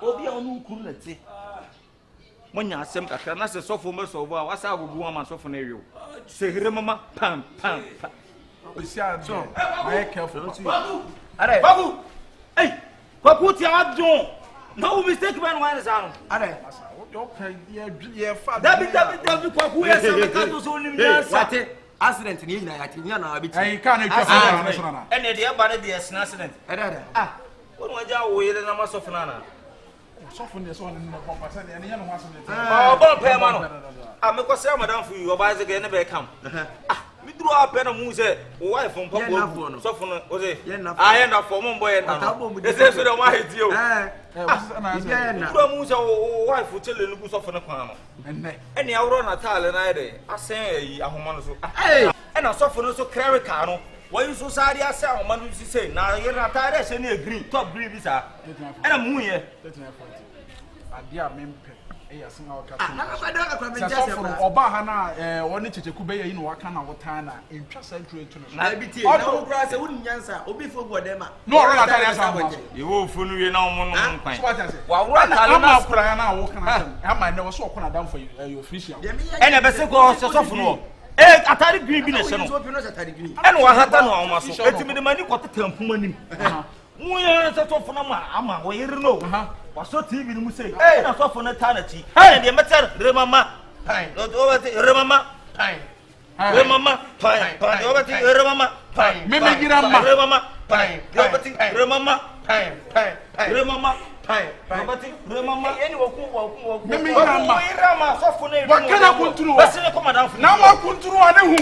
Obi onu kuru na ti. Monya asem kakra na se sofo me so bo a wasa agugu ama sofo na ewo. Se remama pam. Osia so I careful. Babu. Hey, kwaku ti adun. No mistake when one is on. Are okay, yeah, father. Dabi kwaku ya se ka to so nim dansa. Accident ni nyina ya ti nya na abi ti. Ai ka na twa na. Ene de ba ne de accident. Ada. Wonu aja wo yele na maso funa na. Sofo ne so ne papa se ne nya no maso ne. Bon pe ma no. Me ko se madam fu you oba ze ge ne be kam. Mi duro ape na mu se wo wife on papa sofo no o se. Aye na fo mo boy na. E se so de ma heti o. Duro mu se wo wife chele nu sofo no kwa no. Ene awro na tale na ide asen yi ahoma no so. Ena sofo no so clerical no. Why so sorry ase ahoma no si say na ye na tare se na green top green bi sa. Ena mu ye. Adia mempe asin oba ha na woni checheku be yi no waka na wota na entwa century to no na bitie na wo kura se woni nyansa obi fo godema no ro na tare asa ma ye wo fu no we na omo no nkwan wa wo tale na kura na wo kana ama ne wo so okona dam for you official ene be se ko so so fu no atari green bi na se no ene wa hata no awoma so etimi de mani ko tetampum anim mu ye se to fu na ma ama wo yiri no waso TV ni mu sei na so fu na ta na ti ene de meter remama pai do obati remama pai remama pai pai obati remama pai me gira ma remama pai obati remama pai remama pai obati remama ene wo me gira ma so fu na wa kana kunturu basi ne ko madam fu na ma kunturu ane hu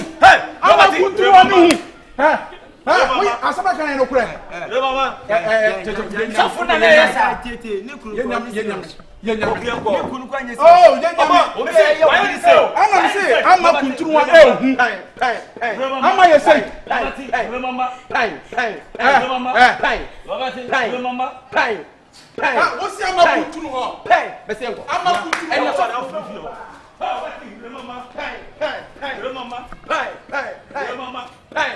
ama kunturu ane hu oy asaba kan no kure remama so fu na ne sa tete ne kuru yenya ne kunu kwa nyesi oh yenya obi say why you say ama say ama kunturu ane hu ama ye say remama remama what's your ama kunturu ho besenko ama kunturu ena so remama remama remama Hey!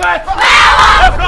prophet,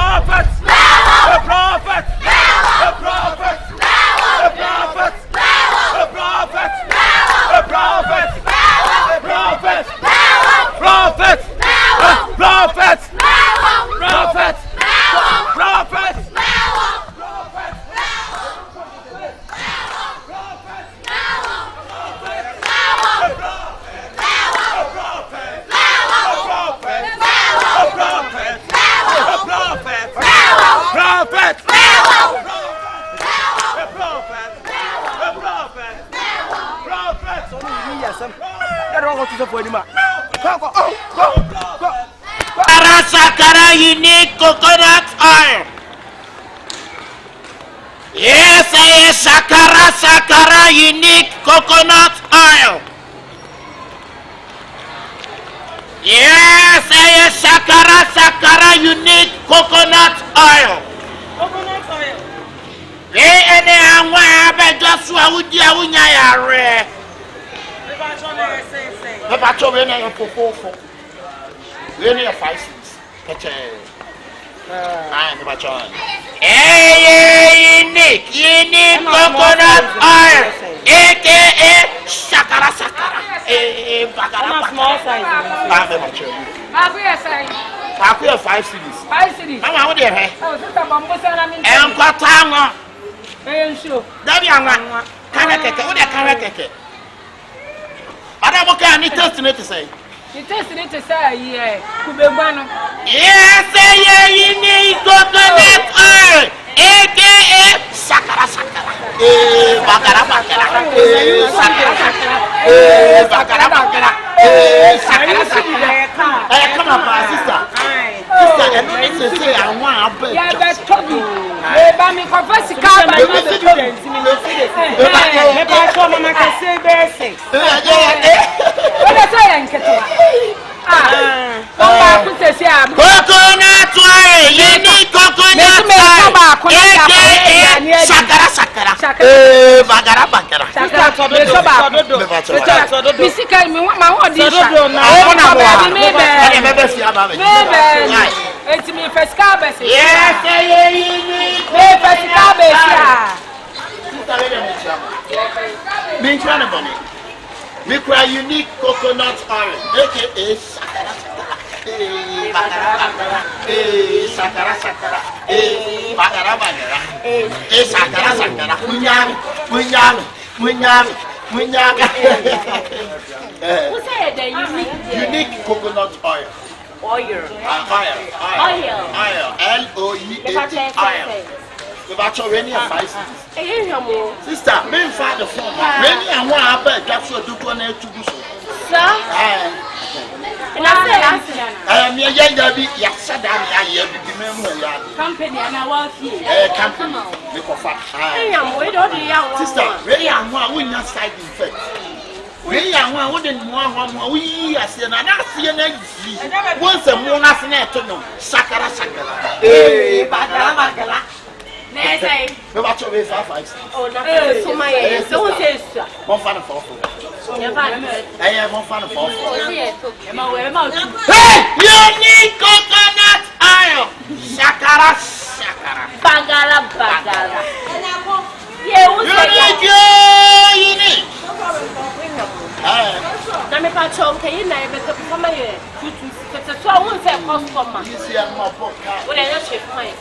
some. I don't want to say for anymore. Go. Sakara unique coconut oil. Yes, Sakara unique coconut oil. Yes, Sakara unique coconut oil. Coconut oil. Any amwa just udia unya yare. Never we na popo. We na 5 cents. Catch never chon. Unique coconut oil. AKA Sakara. Bagara small size. Paku 5 cedis. 5 cedis. Mama, what dey here? Oh, sister Bambo say na me. Enkwata Show. Dabi anwa. Kana keke, wo dey kana keke. Ada mo ka ni test ni to say. The test need to say yeah, kubegwano. Yes, unique coconut oil. AKA Sakara. Bagara. Sakara. Come on, sister. Sister, and you need to say I want a bed. Yeah, that's Toby. Ba mi confess ka ba na students ni me say. Never show mama can say basic. What I say enketo. Ba ku se se am. Coconut oil, unique coconut oil. Sakara. Bagara. Bisika mi ma ho di sha. Eti mi feska be se. Yes, unique. Feska be sha. Me try to bunny. Me cry unique coconut oil. AKA Sakara. Bagara. Sakara. Bagara. Sakara. Munyami. Who said the unique coconut oil. Oil. LOEAT oil. The battle rainy 5 cents. Sister, me find the form. Many and one abed just so do one to do so. Sir? And I am your young baby, Yasadam, I am the member. company and I was here. Company. Sister, really, I'm one not side effect. We are one wouldn't want we are seeing an accident. Once a more nothing to know. Sakara. Bagara. No matter if I fight. Oh, no, so my so says, one fan of I am one fan of unique coconut oil. Sakara. Bagara. Yeah, unique. Now, me patrol, can you name it for my year? It's a 12 customer. You see, I'm not podcast. What I just shift my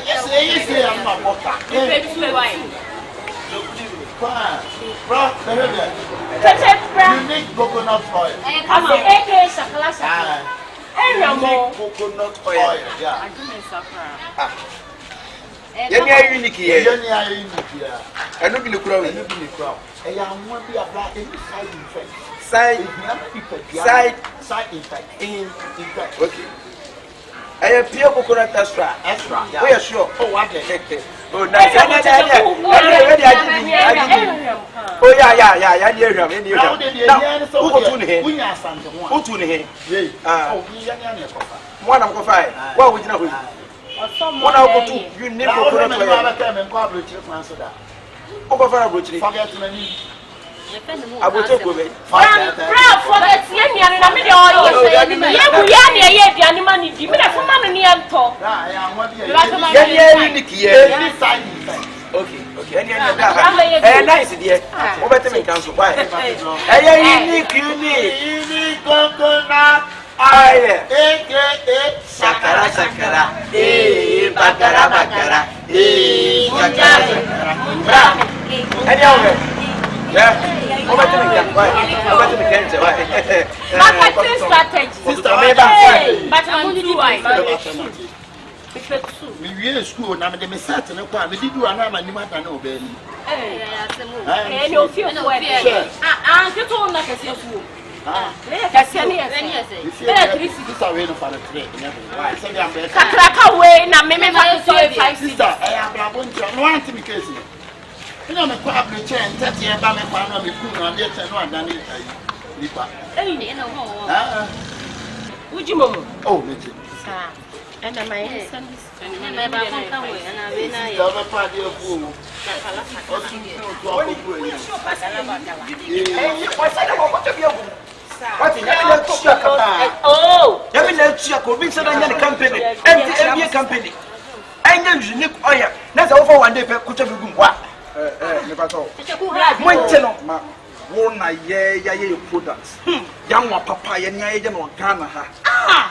Yes, I'm not podcast. Unique coconut oil. Come on, AK Sakala. Unique coconut oil. Yeah. Unique here. I don't believe crowd. I want to be a black side effect. Okay. I have pure coconut extra. We are sure. Oh, what the Oh, yeah. One of the five. What would you know? One of the you never forget to me. I will talk with it. For the Tian and Amelia, the animal, you mean a woman in the talk. Okay. Nice dear. Over to me, Council. Why? Unique coconut oil. AKA Sakara. Bagara. Yeah. Over to me, marketing strategy. Sister, but I'm going to do we really school now. They sat in a car. We did do an arm and you might know, baby. and you'll feel no way. I Ah, que tu na que se fu. Ah, que se ni ese. Bela Krisi. Sister we no for the trade. Why? Say am be. Kakraka we na me fa so 5 sister. I am blabonjo. No want me case. Ina me kwa abli chen tete e ba me kwa no me ku no de chen no adani nipa. Eh ni na ho. Ah. Uji momo. Oh, me ji. Sa. Ena my service. Me ba kon kan we na we na ye. Sister be pa de fu o. What is that? Oh, every night you are convinced that you're company, empty company. I know you need oil. That's over one day. Could you go? What? Ma won na ye products. Young papa ye nya ye no Ghana ha.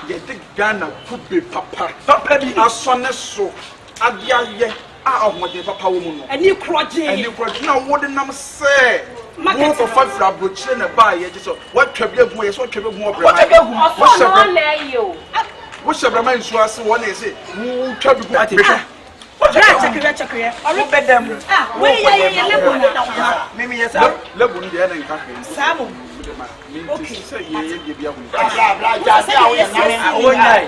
Ye de Ghana could be papa. Papa bi asone so. Adia ye ahomode papa wo mu no. Ani kroje na wo de nam se. Mo for five abrochire na ba ye so. What twa bi agu ye so twa bi agu obra. What twa bi agu? What no na yo. Wo shebra man nsu ase wo na ese. Wo twa bi agu. Check. Ori bedam. Ah, we ye lebu na. Mimi yes. Lebu ndi na nka hwe. Samu. Okay. Say ye bi agu. Bla jase awo ya na Awo nyai.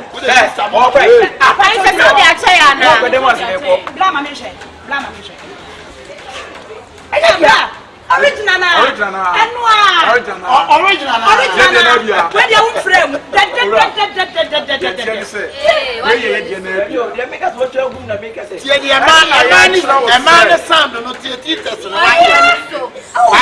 Mo kwa. Apa ise so de acha ya na. Ko dem ase ko. Bla ma me hwe. Aya bla. Original na. Enwa. Original na. Where dey un frame? They make us what you na make us. Tie di a man sound no tie test no. Why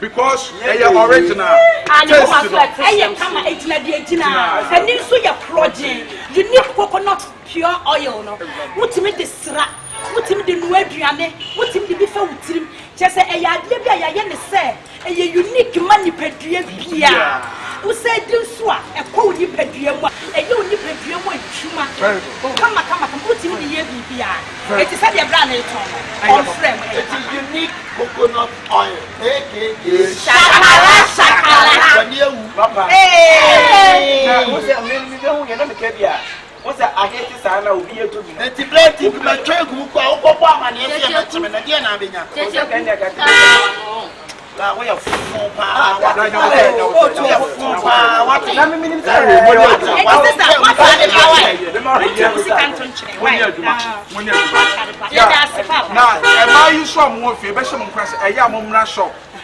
because they are original. And you have like I come and then so your project. You need coconut pure oil no. What me the sra. What him the no aduane. What him the befa wutirim. Just say e ya de bia ya ne say e unique money pedua bia. Wo say din so a e ko ni pedua mu. E ye oni pedua mu atwuma. Kama what him the ye bia. It is say the brand e ton. On frame. it is unique coconut oil. Shakala. Papa. Hey. Wo say me don ye na me ka bia. What's that? I hate this. I know be a to me. The blade is my trade group. I'll go back and yes, I'm a again. I'm in we are full power.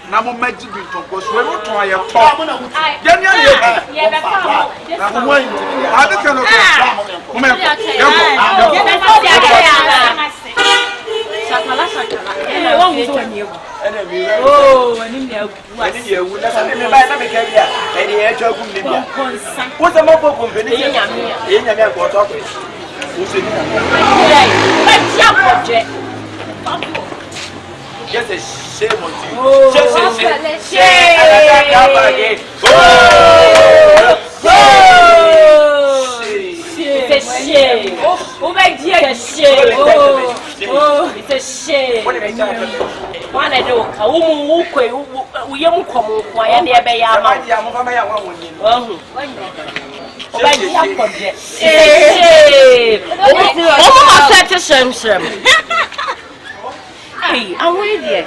Na mo maji bi to go so we to aye to ya ni ye be fa na mo wan ade kan no ko me Shakala. Eh, won so ni ewu. Oh, ani ni ewu na sa me ba na me ka bia e de e twa gum ni bia wo se mo ko company e nyame ko to ko wo se ni na ba tia project. Yes, a shame on you. Oh, it's a shame. Oh, my dear, shame. Oh, it's a shame. One I know, a woman who we young come why any obey our Hey, I'm with you.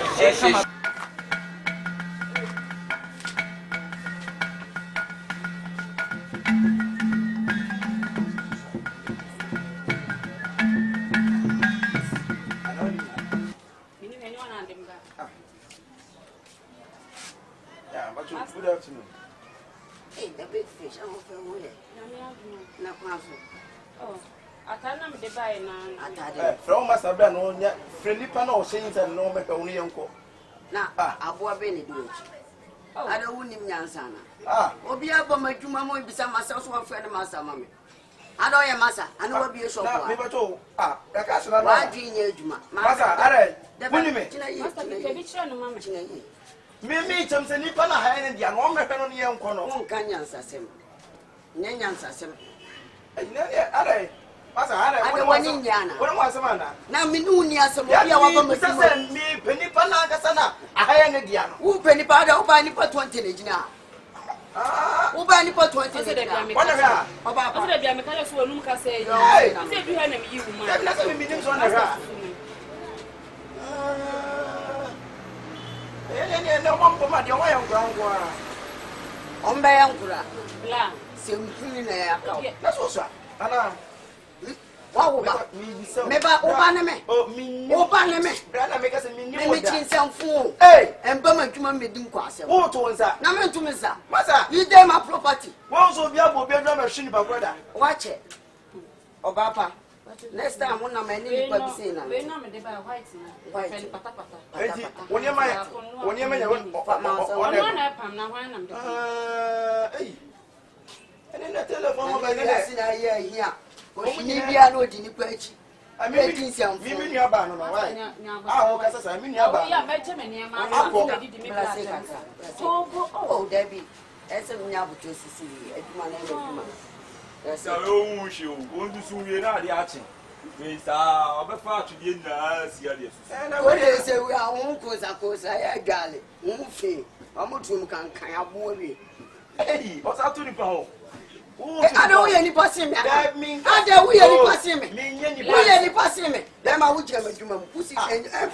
Good afternoon. Hey, the big fish. I'm over here. Oh, I can't remember the buy now. From Master Ben, friendly panel saying that no make only uncle. Now, I bought Benny do it. I don't want him, Yansana. Ah, Obia Bomma, you mamma, beside myself, one friend of Master Mammy. I know your master, I know what be a shop. Never told. Ah, the castle. Why do you Juma? Master, all right. The money. Me chums and Nipana high and the young man on the young corner. Can you answer him? Nyan answer him. I don't want Indiana. What was a man? Now, Minunia, some me, Penny Panagana, I hang a diana. Who penny powder, who buy Nipa 20 now? Who buy Nipa 20? What about the mechanics who Luca say, you had him, you might. no one for my young ground. On by Ankura. Bla. Simply in a account. That's what's up. Anna. What Meba Obaname. Oh, me. Obaname. Brother, make us a Mimicking some fool. Hey, And Bama Juma made him quasi. what was that? Naman to Missa. Massa, You dare my property. once of your will be a machine, my brother. Watch it. Obapa. Next time, one of my name is saying, We know me by white. White. When you're my, when you're my, hey. And then the telephone by the here. Nibia no di ni kwachi. I mean, me near Ban, right? I mean, Oh, Debbie. Essa minha buto sisi. Eduma na eduma. Essa eu uso, quando subi na arte. Mas a obefa tudie na sia de Jesus. What is say we are on koza ya gale. Fe. Amutum kan abowe. Hey, what's up to the power? I don't hear any passing me. I don't hear any passing me. We hear any passing me. Them I would jam juma pussy and I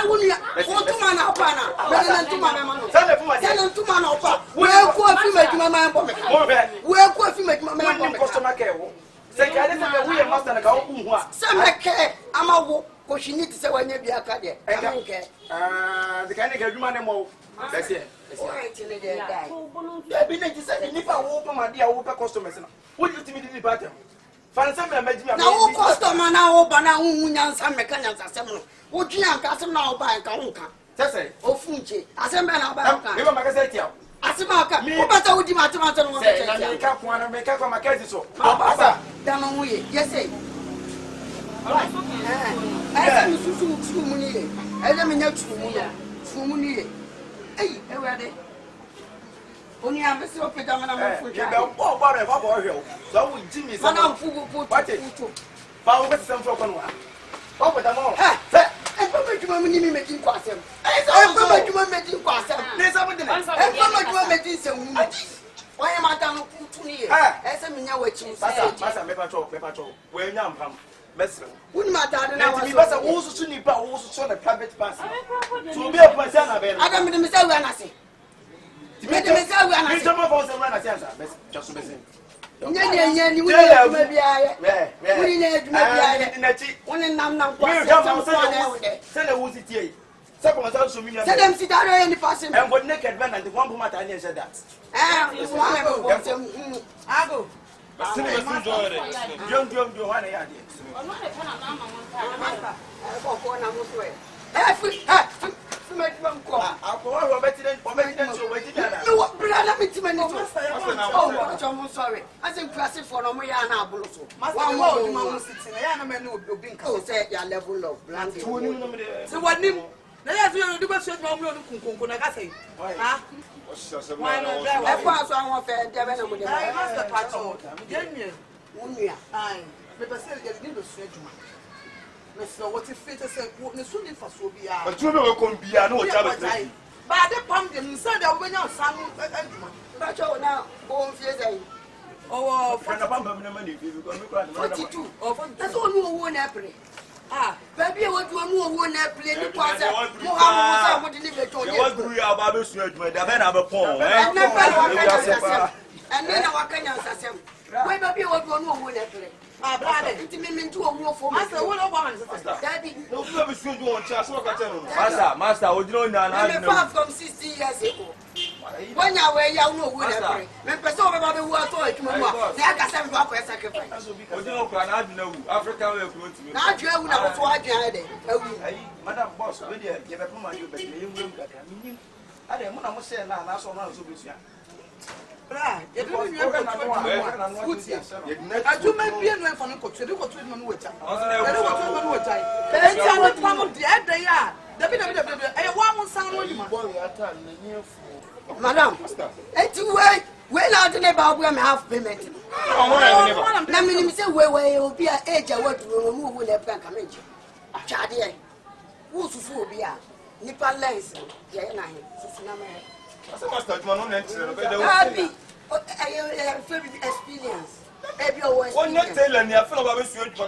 will go to man up ana. To man. Send them to man up. Where coffee make my man for me. Where coffee make my man customer care. Say I didn't we must and go. Some care. I'm a walk. Because she needs to say when you be a cat. I don't care. The kind of human more. That's it. I've been if I open my dear open customers. What do you think the pattern? Find some now, customer now open now, and some mechanics are seminal. Would you have got some now by a Kaunka? Say, oh, Funchi, I send me about you want to say, Asimaka, me better with the mathematical make up one and make up my case. So, down we, yes, say. I said, two money. I let me know 2 money. Hey, where they? Only have a slow pit on a foot. So we Jimmy, son of what it found with some for one. Over the mall. And public women making question. I'm public making question. There's something. I'm public making some. Why am I down to me? As a mina watching, Papacho, where young come. Wouldn't matter now. We must also soon be also the private person. To be a person, I don't mean to say when I say. To make them say when I say, some of us are running answer. Just listen. You may be I. We need one and now. Send a woozy tea. Second, send them sit down any person and what naked man and the one who matter said that. I go. Young, sorry. I think classic for no yana buluso. One more sitting. I am a new being say your level of bland. So what name? Let us do what you want to Kunkunagasi. Why not? I pass on fair, Devon with the master patrol. But say you need to say to me. Mr. What if it is a soon for Sobia? But you know, can be a no job. But the pumpkin said that when your son but now, go on, oh, for the pumpkin, 42. That's all you won't happen. Ah, baby, what you want to play the part of what deliver to you? What do you have about this? And then our Kenyan why baby what you want to play? Ah, brother, it means to a war for master. What about Daddy? No, we should do on chance. Master, would you know now? From 60 years ago. When you were young, no good. When person about the world to it, I got some back sacrifice. Would you know Africa will go to me? Now you have never fought your Madam Boss, give up my you, but you will get him. I didn't want to say now, that's all I was with you. I do my beer from a coach. You go to him with Madam, when I don't about when I have payment. Let me say where you will be an age of what will remove with a bank. Chardy, who's for beer? Nipper lens, I have experience. On your tail and your fellow was your for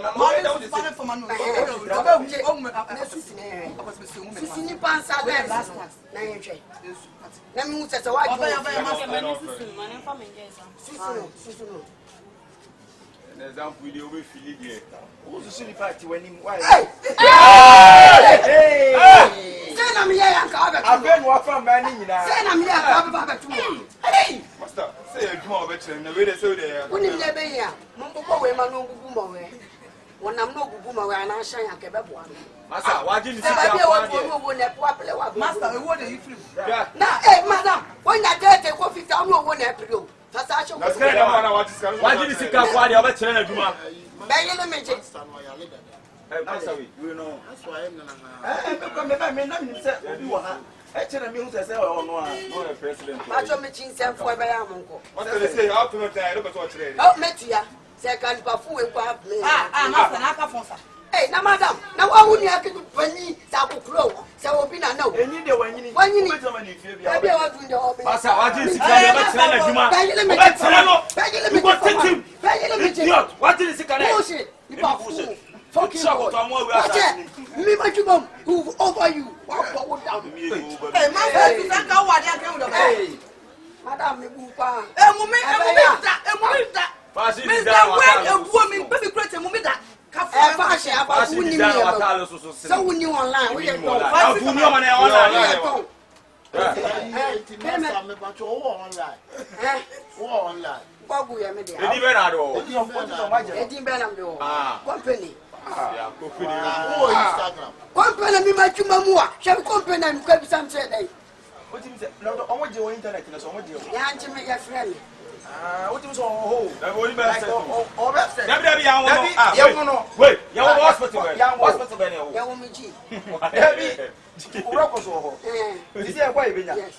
Hey, now, madam, now I wouldn't have to penny, Sabu Crow, so be no. When you need when you need to what is it? Fucking me, my chum, who over you. Hey, madam, so when you online, we are what was all? Wait, young hospital, is there a way? Yes.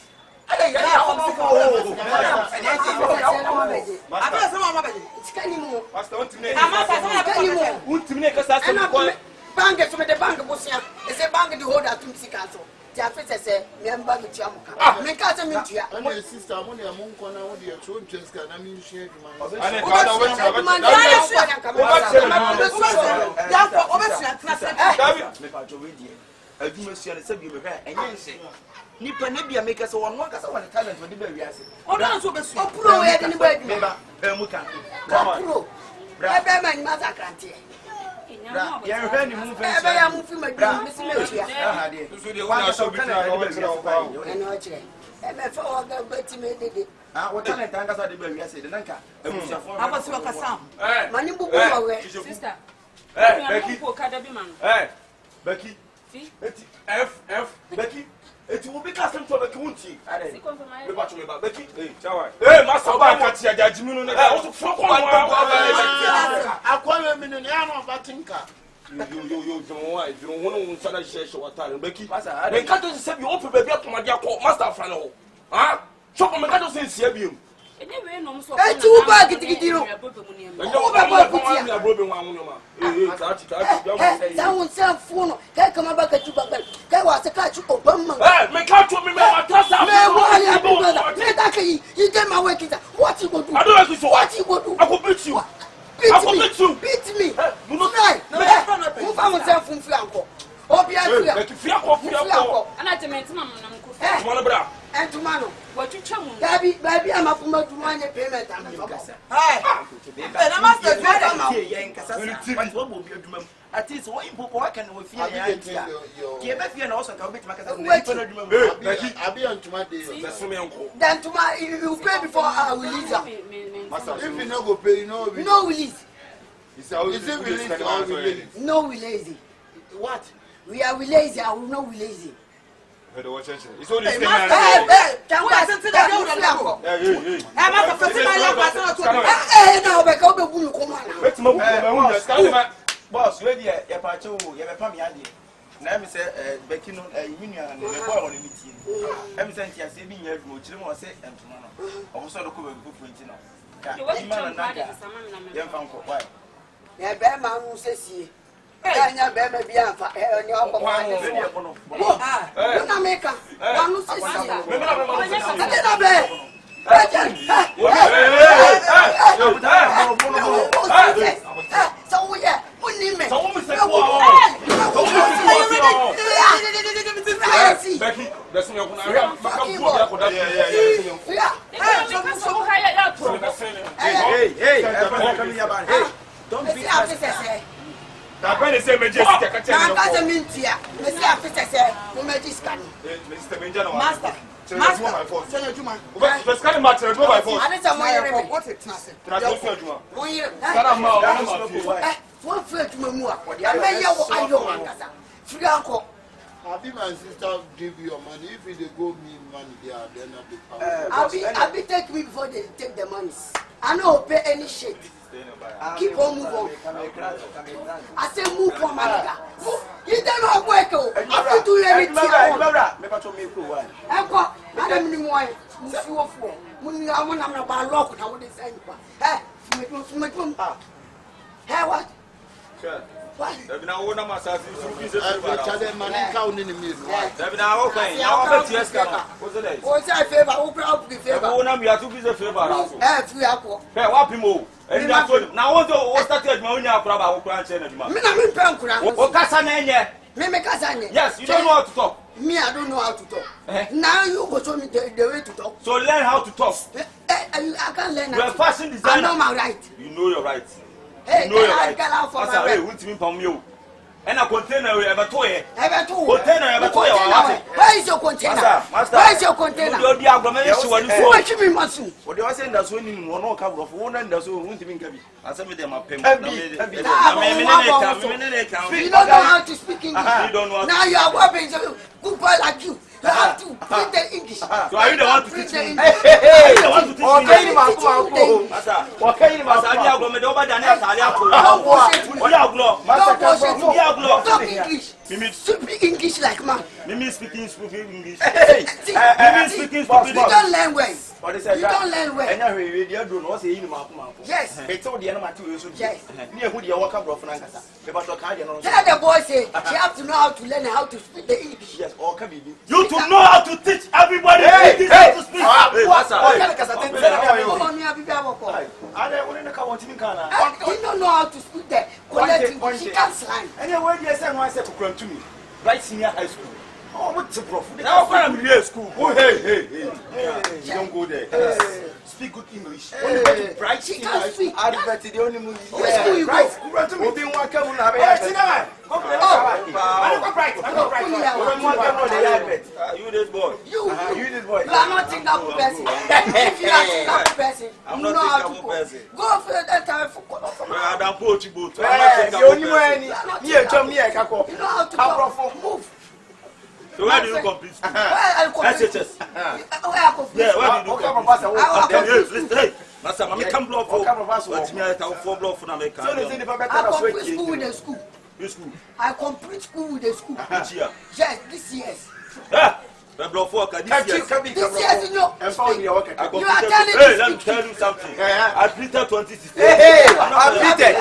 Nipa nebia make us one one kasa one talent with the baby ase. Odan so be so pro we dey ni baby. Meba emuka. Come on. Ebe man ma zakrante. Ya hwe ni mu fensi. Ebe ya mu fi ma bi mi si metia. Ha de. So de one so be try o be try o fa. Ene o kire. Ebe fa o ga beti me dede. Ah, what talent anga sa de baby ase de nanka. Emusia fo. Aba si o kasa. Mani bubu wa we. Sister. Becky. Ko kada bi man. Becky. F Becky. It will be custom to the county. Becky. Hey, Master, I can't see a judgment. Also, for one, I call him in an hour of a tinker. You don't want to share your time, Becky. They can't say you open baby up to my dear Master Frano. Ah, chop on the cattle since Sebium. Hey, too bad, get it. That won't sound full. Can't come back at you, but that was a catch of Obama. Make out to me, you get my work. What you go do? I don't know what you go do. I will beat you. Beat me. Who found myself from Flanco? And tomorrow, what you chum? Baby, I'm up from my payment. At least what you can with you. And also come back to I'll be on tomorrow. Then tomorrow, you pay before I will leave. If you no go pay, no release. Is it release or release? No, we lazy. What? We are lazy. I will not be lazy. It's only boss, ready? You're part two. You're a family. Let me say, Becky, no, you and the boy on the meeting. I'm saying, you're saving your food. You want to say, and tomorrow. Also, the cover of 20. Young uncle, why? Yeah, bad man who says, I never be on your Don't be Akabenezer me just take a chance. Akabenezer mintia. Me say after say no magic scan. Mr. Benjamin. Master. Master. Send you man. Let's scan matter go by force. I need some more. What it trust. Transfer you. One year. One fair to me more. I may you I don't want. Free uncle. Have my sister give you your money? If they go me money, they are then not the I'll be take me before they take the money. I don't pay any shit. Keep on moving. I say move on, my nigga. You don't know work. I have to do everything. I don't need more. I'm not about lock. I want to say, hey, what? What? Now, one of my sons is money counting in the middle. Now, okay, now, what's the day? What's that favor? Open up the favor. One of you are 2 pieces of favor. Every apple. Hey, what people? And now, what started my own crab? Yes, you don't know how to talk. Me, I don't know how to talk. Now you go show me the way to talk. So learn how to talk. I can't learn. You're a fashion designer. I know my right. You know your right. Hey, you know your right. Hey, what's me from you? And a container we ever toy. Container. Where is your container? Where is your container? You're the agglomeration. What do you mean, Masu? What do you say? That's when you want to cover of one and that's won't even come. I said, them a payment. You don't know how to speak English. Now you are working goodbye like you. You have to print the English. So are you the one to teach me? Hey, you want to teach me? Okay, talk English. Speak English like man. Mimi speaking English. You don't learn well. You don't learn well. Yes. Yes. Tell the boy say she have to know how to learn how to speak the English. Yes. You to know how to teach everybody how to speak. You don't know how to speak the quality. She can't slang. Anyway, yes, I want to say to me. Right senior high school. Oh, what's the problem? Now I'm in school. Oh, hey. You don't go there. Speak good English. Bright senior high school. I bet the only movie. Where school you go? Open one come on. You this boy. You this boy. You are not thinking about person. If you are thinking about person, you know how to go. Go for that time for I don't put you both. The only way me I can go. You know how to go. Move. So where do you complete school? SHS. Yeah, where do you come? Hey, Master, I come block for. What's me? I come 4 block for America. So they say the better complete school with the school. Which school? I complete school with the school. Which year? Yes, this year. Yeah. This year, you know. You are telling me. Hey, let me tell you something. I pleaded 2016. Hey, I pleaded.